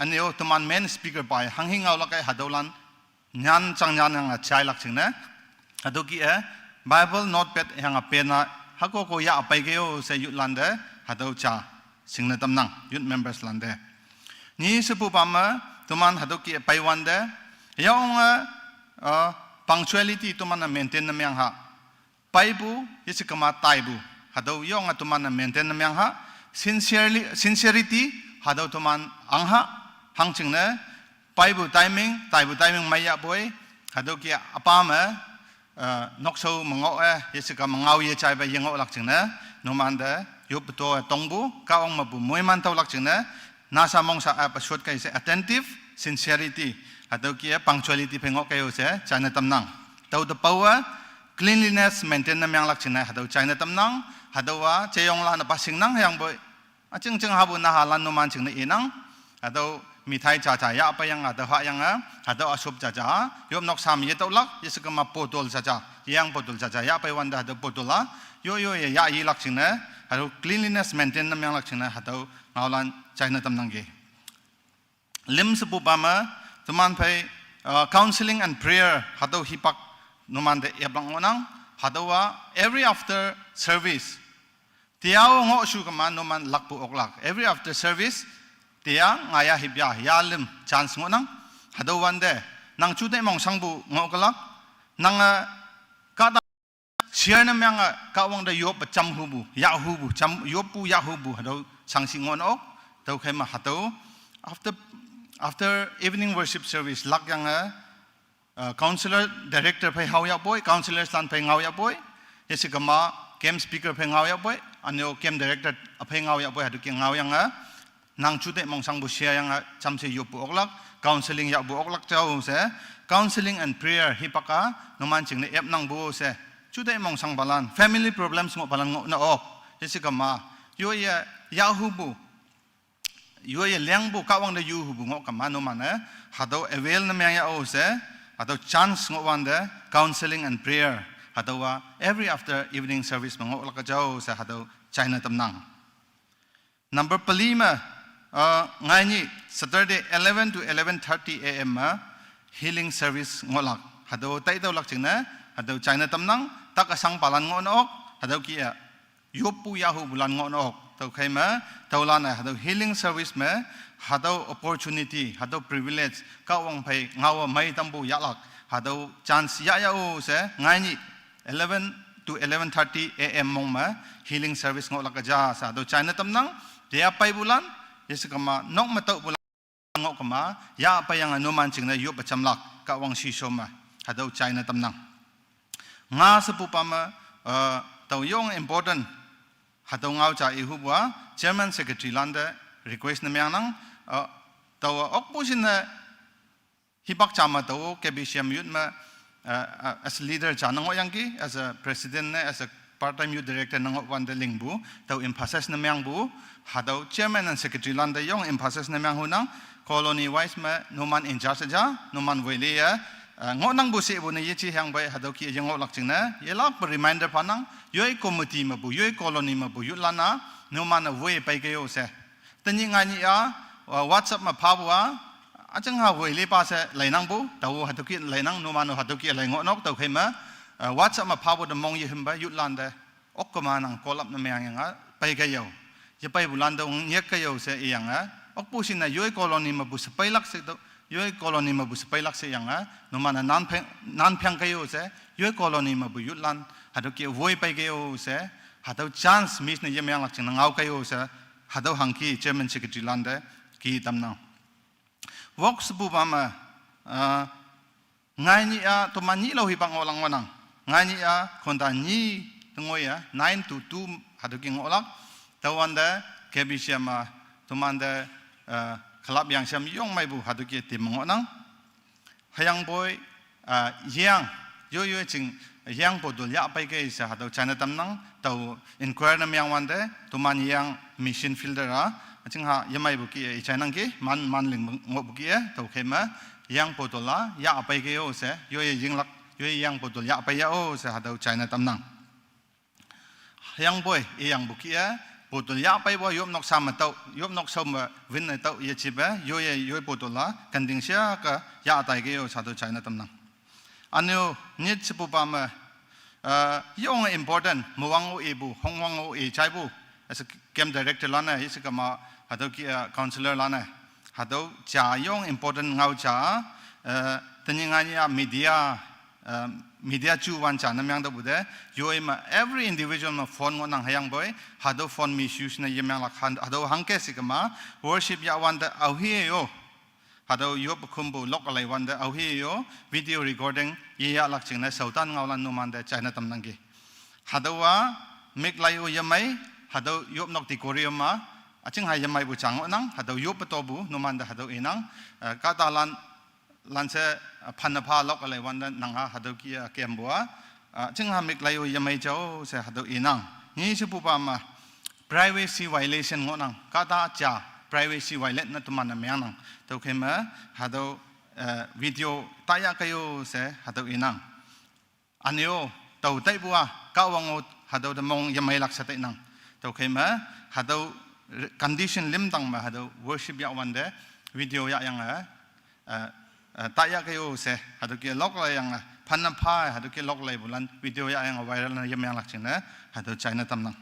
anyo tuman men speaker pa hanghingaw la kay hadawlan nyan chang nyan nga chay lak ching na hadoki Bible notepad hayang pen na hako ko ya apay kayo sa youth landa hadaw cha singna tamnang youth members landa ni sepu pama tuman hadoki paiwanda yang punctuality tuman maintain namyang ha paibu yesikama taibu hadaw yang tuman maintain namyang ha sincerity hadaw tuman angha hangchingna paibu timing maya boy hadoki apama nokso mango yesikama ngau ye chai ba yengo lakchingna nomanda yopto tongbu kaong mabu moiman taw lakchingna nasa mong sa pasot kay se attentive sincerity atau kia punctuality pengok kayo se China tamnang tau the power cleanliness maintain na yang lakchina hadaw China tamnang hadawa cheyong la na pasing nang yang boy aching habu na halan no man ching na inang hadaw มีไทยจ่าจ่ายะไปยังอาเดหายังอาเดอสุบจ่าจ่ายมนกสามเยตุลักยิสกมาโปตุลจ่าจ่ายังโปตุลจ่าจ่ายะไปวันเดโปตุละโยยะยีลักชิงนะฮัลโหล cleanliness maintain น้ำยังลักชิงนะฮัลโหลเงาลันใจนัตำนังเกลิมสปุปามาตุมันไปcounseling and prayer ฮัลโหลฮิปักนุมันเดยับลังนังฮัลโหลว่า every after serviceเที่ยวงอชูกมันนุมันลักปุอกลัก every after serviceเที่ยงงายาฮิบยายาลิม chance งอนังฮัลโหลวันเดนังชุดได้มองสังบุงอกลักนังก็เชื่อน้ำยังก็วังได้ยบประจำหูบุยาหูบุจำยบปูยาหูบุฮัลโหลสังสิงอนออกเท่าใครมาฮัลโหล after evening worship service ลักยังcounselor director ไปหาวยาบ่อย counselor สันไปเงายาบ่อยเยสิกมา game speaker ไปเงายาบ่อยอันนี้ game director ไปเงายาบ่อยฮัลโหลเกี่ยงเงายังนางชุดได้มองสังบุเชียยังจำเสียยบปูออกลัก counseling ยาบุออกลักเจ้าเส counseling and prayer ฮิปะกะนุมันจึงในเอฟนางบุเสชุดได้มองสังบาลัน family problems งบาลันงนะออกเยสิกมาโยยาหูบุโยเลี้ยงบุก้าวังได้ยูหูบุงกมานุมันฮัดเอาเอเวลนั่นยังยาโอเสฮัดเอา chance งวันเด counseling and prayer ฮัดเอาว่า every after evening service งกลักเจ้าเสฮัดเอาใจนัตำนัง number ปลีมาไงนี่ Saturday 11 to 11:30 a.m. healing service งลักฮัดเอาไต่ตัวลักจึงนะฮัดเอาใจนัตำนังตักสังปาลันงอนออกฮัดเอากี้ยบปูยาหูบุลันงอนออกเท่าใครมาเท่าลานะฮัดเอา healing service มาฮัดเอา opportunity ฮัดเอา privilege ก้าวังไปเงาไม่ตั้มบุยาลักฮัดเอา chance ยาโอเสไงนี่11 to 11:30 a.m. มงมา healing service งลักจ้าฮัดเอาใจนัตำนังเดียไปบุลันเยสกมานกมาเตาบุลันงกมายาไปยังอนุมันจึงได้ยบประจำลักก้าวังชีชมมาฮัดเอาใจนัตำนังงาสปุปามาเต่ายง important ฮัดเอาเงาจ่าอีหุบัว chairman secretary ลันเด request นั่นยังนั่งเต่าออกบุษินฮิบักจามาเต่า KBCM youth มา as leader จานังยังกี้ as a president as a part time youth director นังวันเดลิงบุเต่า emphasis นั่นยังบุฮัดเอา chairman and secretary ลันเดยง emphasis นั่นยังหูนัง colony wise มาโนมัน in charge จ้าโนมันเวลีงอนังบุษบุญยี่ชีแห่งไปฮัดเอาขี้ยังงอลักจึงนะยลักเป็น reminder พานังย้อยคอมมิตี้มาบุย้อย colony มาบุยุลานะโนมันเวไปเกี่ยวเสแต่ยังไงนี่WhatsApp มาพาบัวอาจารย์หาเวลีป้าเสไหลนังบุแต่ว่าฮัดเอาขี้ไหลนังโนมันฮัดเอาขี้ไหลงอนอกแต่เข้ามาWhatsApp มาพาบัวมองยี่หิมไปยุลานเดออกก็มานังคอลับนั่นไม่ยังไปเกี่ยวจะไปบุลันเดองเงียบเกี่ยวเสยังออกผู้สินะย้อย colony มาบุสไปลักเสดย้อย colony มาบุสไปลักเสียงโนมันนั่นเพียงเกี่ยวเสย้อย colony มาบุยุลันฮัดเอาขี้วัวไปเกี่ยวเสฮัดเอา chance มิสเนยังไม่ยังลักจึงนั่งเอาเกี่ยวเสฮัดเอาหังกี้ chairman secretary ลันเดกี่ตำนัง works บุบามาไงนี่ตัวมันนี่เราหิบังอลังวันนังไงนี่คนตานี่ตรงนี้9 to 2ฮัดเอาขี้งอลักแต่วันเด KBCM ตัวมันเดคลับยังเชื่อมยงไม่บุฮัดกี้ติมงอนังหยังบ่อยยังย่อยจึงยังปวดยาไปก็จะฮัดเอาใจนัตำนังตัว inquire นั่นยังวันเดตัวมันยัง mission fielderจึงหายังไม่บุกี้ใจนังกี้มันลิงงบุกี้ตัวเข้มายังปวดละยาไปก็จะย่อยยิงลักย่อยยังปวดยาไปจะฮัดเอาใจนัตำนังยังบ่อยยังบุกี้ปวดยาไปว่ายบนกสามเต้ายบนกสมวินเต้าเยชิบะย่อยปวดละกันดิ่งเสียก็ยาตายก็ชาตุใจนัตำนังอันนี้นิดสิบปามยง important มัวงโอเอบุห้องวังโอเอใช่บุ as a game director ล้านเนี่ยสิกมาฮัดเอากี้ counselor ล้านเนี่ยฮัดเอาจ่ายง important เงาจ่าแต่ยังไงเนี่ย media จูวันจ่านั่นยังตัวบุตรย่อยมา every individual มา phone งอนังหยังบ่อยฮัดเอา phone misuse เนี่ยยังลักฮัดเอาหังเกสิกมา worship ยาวันเดเอาเฮียโยฮัดเอายบคุมบุล็อกอะไรวันเดเอาเฮียโย video recording ยี่ยาลักจึงเนี่ยสาวตันเงาลันโนมันเดใจนัตำนังกี้ฮัดเอาว่า make ไลโอยังไม่ฮัดเอายบนกติโกเรียมาจึงให้ยังไม่บุจังนังฮัดเอายบประตูบุโนมันเดฮัดเอาเอนังกาตาลันเสพันพาล็อกอะไรวันนั้นนังฮัดเอากี้เกมบัวจึงหา make ไลโอยังไม่เจ้าเสฮัดเอาเอนังนี่สิบุปมา privacy violation งอนังกาตาจ่า privacy violate na tuman na meanang to kema hado video taya kayo se hado inang anyo tau tai bua kawangot hado da mong yamay lak sa tai nang to kema hado condition lim tang ma hado worship ya wande video ya yang taya kayo se hado ki lok la yang phanna pha hado ki lok lai bulan video ya yang viral na yamay lak china hado China tam nang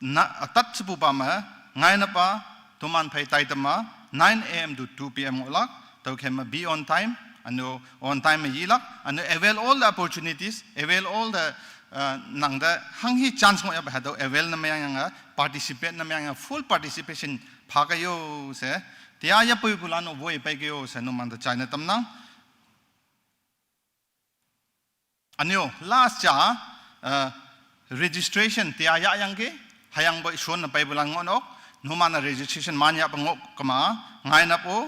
na tat sebu pama ngai na pa tuman phai tai tama 9 a.m. to 2 p.m. olak to kema be on time and on time yilak and avail all the opportunities avail all the nang da hanghi chance mo ya ba do avail na mayang participate na mayang full participation phagayo se tia ya pui bulano voi pagayo se no man da China tamnang anyo last cha registration tia ya yang ke hayang boy shon na pai bulang ngonok no man registration manya pangok kama ngai na po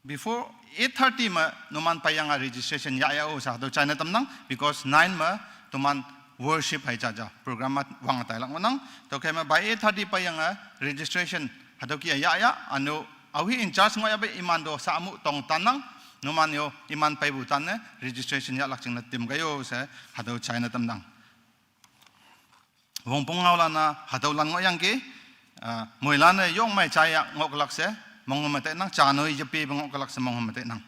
before 8:30 ma numan payanga registration ya ya o sa do China tamnang because 9 ma tuman worship hai cha program ma wang tai lang onang to kema by 8:30 payanga registration hado ki ya ya anu awi in charge ngoya be iman do sa amu tong tanang numan yo iman pai bu tan ne registration ya lak ching na tim gayo sa hado China tamnang wong pong ngawla na hado lan ngoyang ki moilana yong mai chaya ngok lak se mong mate nang chanoi jepi bangok kalak se mong mate nang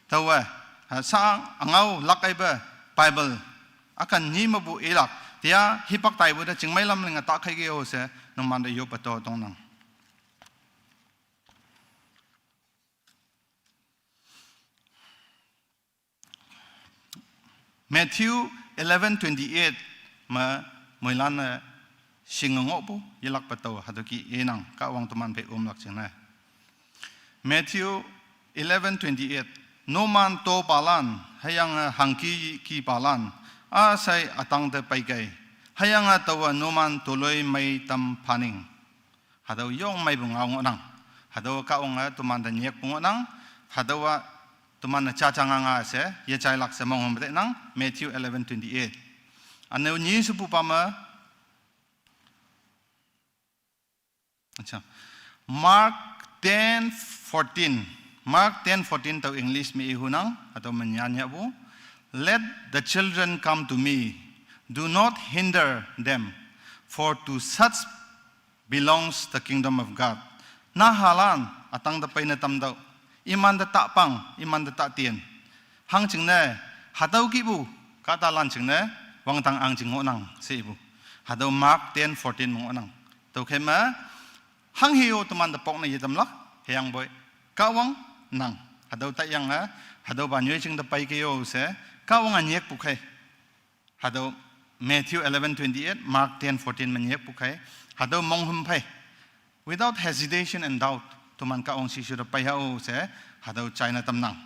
tawa sa angau lakai ba bible akan ni mabu ilak tia hipak tai bu da chingmai lam lenga ta khai ge o se noman da yo pato tong nang Matthew 11:28 ma moilana singongok bu yelak pato hadoki enang ka wang tuman pe lak chena Matthew 11:28 no man to palan hayang hangki ki palan asai atang de paigai hayang atawa no man toloi mai tam phaning hado yong mai bungaw nang hado ka onga tuman da nyek bungo nang hadowa tuman cha changa nga se ye chai lak se mong hom nang Matthew 11:28 ane ni su pu pama acha Mark 10:14 Mark 10:14 to English mi ihunang atau menyanya bu let the children come to me do not hinder them for to such belongs the kingdom of God na halan atang da pai na tam dau iman da ta pang iman da ta tien hang ching ne hadau ki bu ka ta lan ching ne wang tang ang ching nang se bu hadau Mark 10:14 mo nang to khema hang hiyo teman da pok na yitam lak hayang boy kawang nang hadau ta yang hadau ba nyoi ching da pai ke yo se kawang anyek pu khai hadau Matthew 11:28 Mark 10:14 manyek pu khai hadau mong hum phai without hesitation and doubt tuman kawang si shu da pai ha o se hadau China tam nang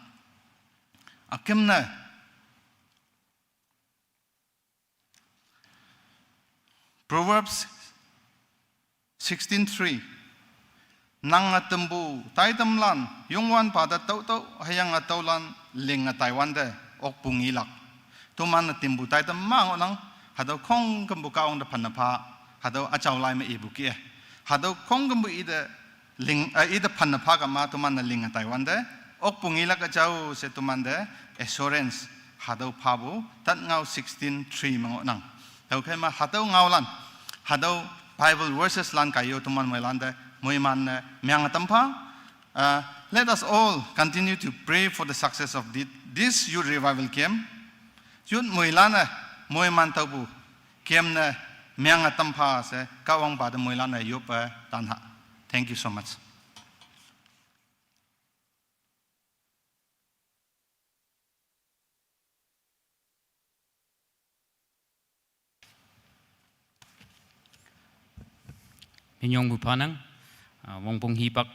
akem na Proverbs 16:3 nang atembu tai tamlan yongwan pada tau tau hayang ataulan ling Taiwan de okpung ilak tuman atembu tai tam mang nang hado khong kambu kaong da phanna pha hado achau lai me ibuki hado khong kambu ida ling ida phanna pha ka ma tuman na ling Taiwan de okpung ilak achau se tuman de assurance hado phabu tat ngau 16:3 mang nang tau khai ma hado ngaulan hado Bible verses lan kayo tuman moilanda moiman myang tampa let us all continue to pray for the success of this youth revival camp yun moilana moiman tabu camp na myang tampa se kawang ba de moilana yopa tanha thank you so much Minyong bupanang wong pong hipak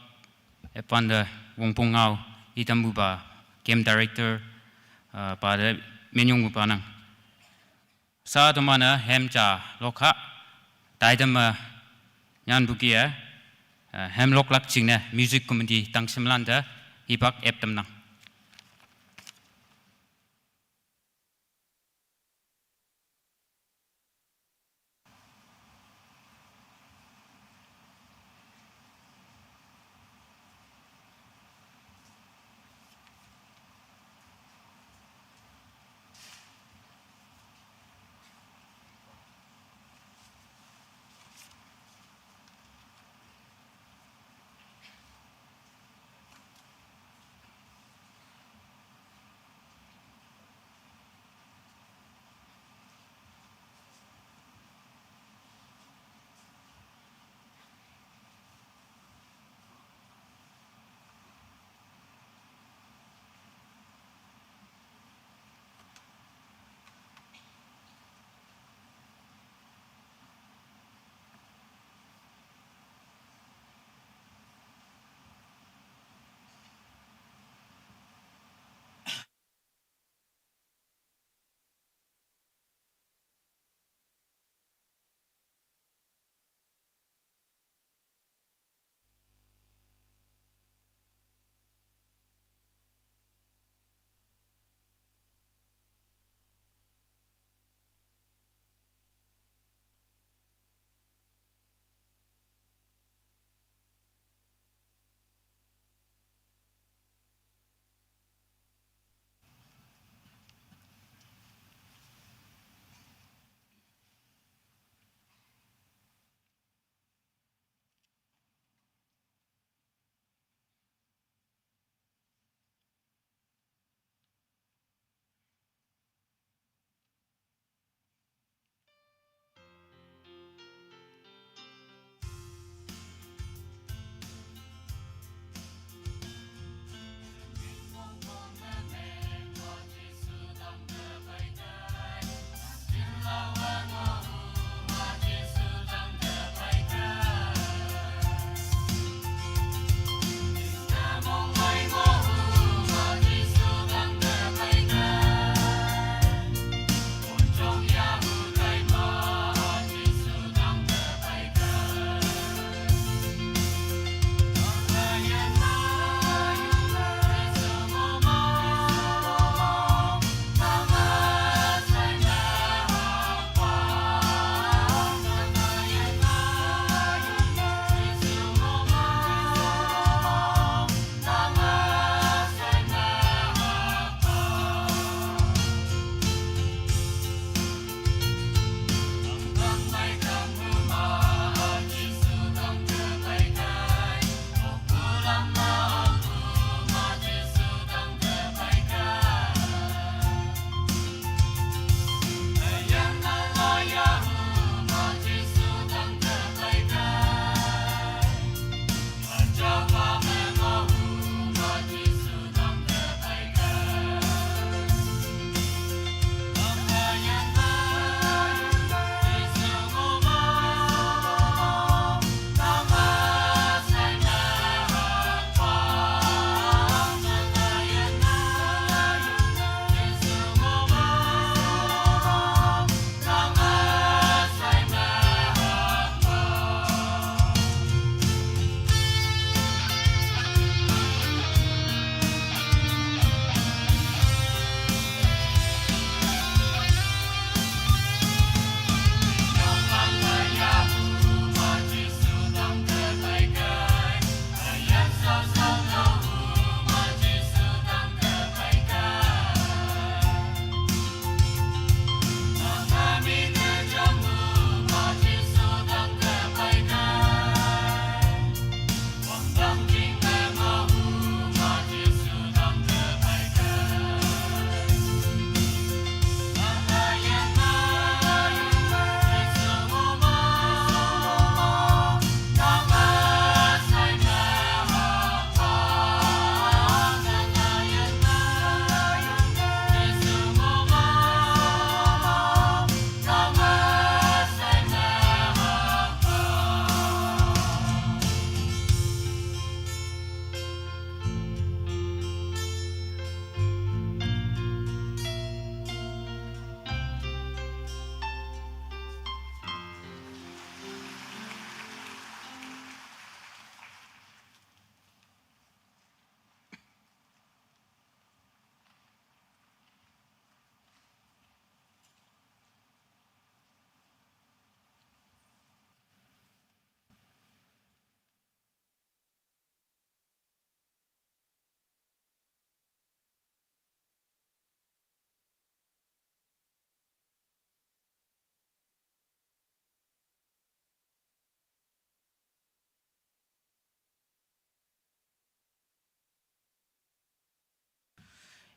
epanda wong pong ngau itam buba game director pada minyong bupanang sa domana hemcha lokha taidama nyan bukia hem lok lak chingna music committee tangsimlanda hipak ep tamnang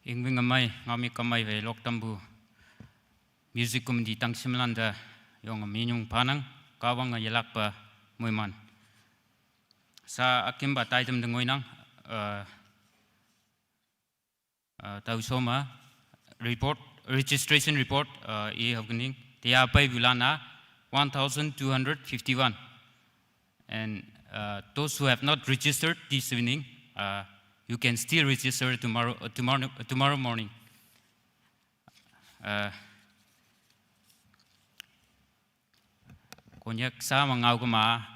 ingwing amai ngami kamai ve lok tambu music comedy tang simlanda yong aminyong panang kawang yelak pa muiman sa akimba taidem dengoinang tau soma report registration report e happening dia pai bulana 1251 and those who have not registered this evening you can still register tomorrow morning. Konyak sa mangau kama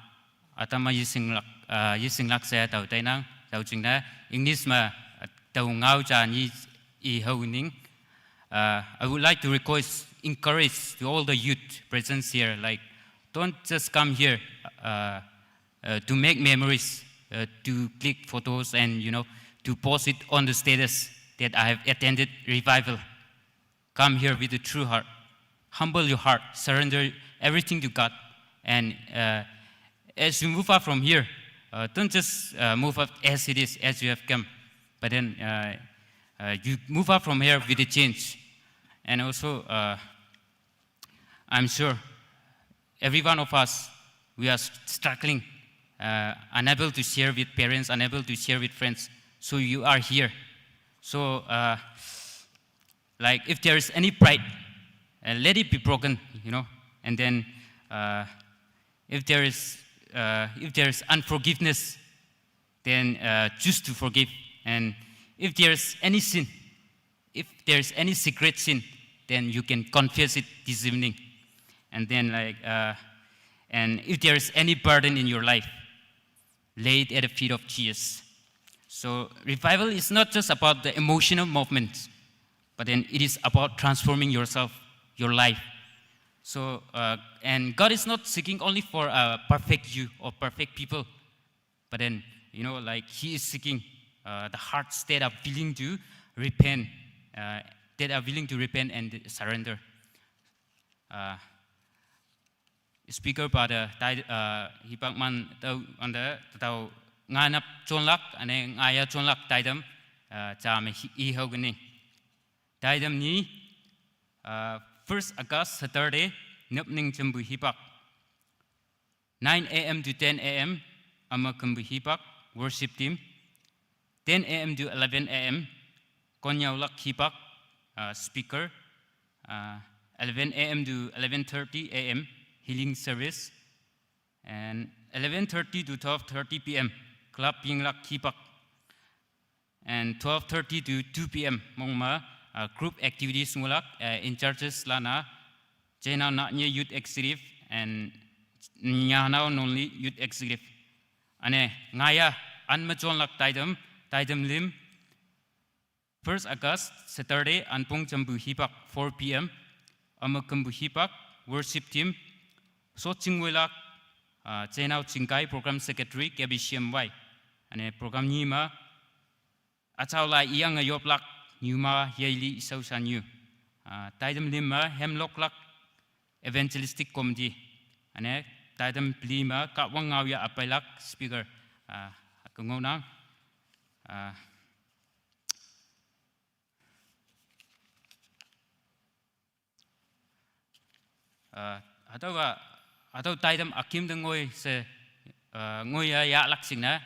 atama yising lak saya tau tainang tau chingna English ma tau ngau cha ni I honing. I would like to encourage to all the youth present here, like don't just come here to make memories, to click photos and to post it on the status that I have attended revival. Come here with a true heart. Humble your heart. Surrender everything to God. And as you move up from here, don't just move up as it is, as you have come. But then you move up from here with a change. And also, I'm sure every one of us, we are struggling, unable to share with parents, unable to share with friends. So you are here. So, like if there is any pride, let it be broken, And then, if there is unforgiveness, then choose to forgive. And if there is any sin, if there is any secret sin, then you can confess it this evening. And then, and if there is any burden in your life, lay it at the feet of Jesus. So revival is not just about the emotional movement, but then it is about transforming yourself, your life. So, and God is not seeking only for perfect you or perfect people, but then, He is seeking the hearts that are willing to repent, and surrender. Speaker pada hipakman tau nganap chonlak ane ngaya chonlak taidam chame I hogani taidam ni 1st August Saturday napning chambu hipak 9 a.m. to 10 a.m. ama kambu hipak worship team 10 a.m. to 11 a.m. konyaulak hipak speaker 11 a.m. to 11:30 a.m. healing service, and 11:30 to 12:30 p.m. club pinglak hipak, and 12:30 to 2 p.m. mongma group activities mulak in churches lana jena naknya youth executive and nyana only youth executive ane ngaya anmachon lak taidam lim 1st August Saturday anpong chambu hipak 4 p.m. amakambu hipak worship team so chingwelak chenau chingkai program secretary KBCM ane program nima achaula iyang ayoplak Numa Yaili Sausanyu. Taidam Lima Hemloklak Evangelistic Committee. And Taidam Lima Katwangawya Apelak speaker. Kungona. Atau Taidam Akim Dengoi se Ngoya Ya Laksingna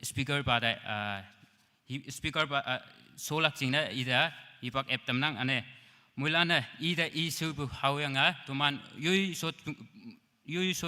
speaker pada speaker solak singna ida ipak eptam nang ane mulana ida isu bu hawyanga tuman yui so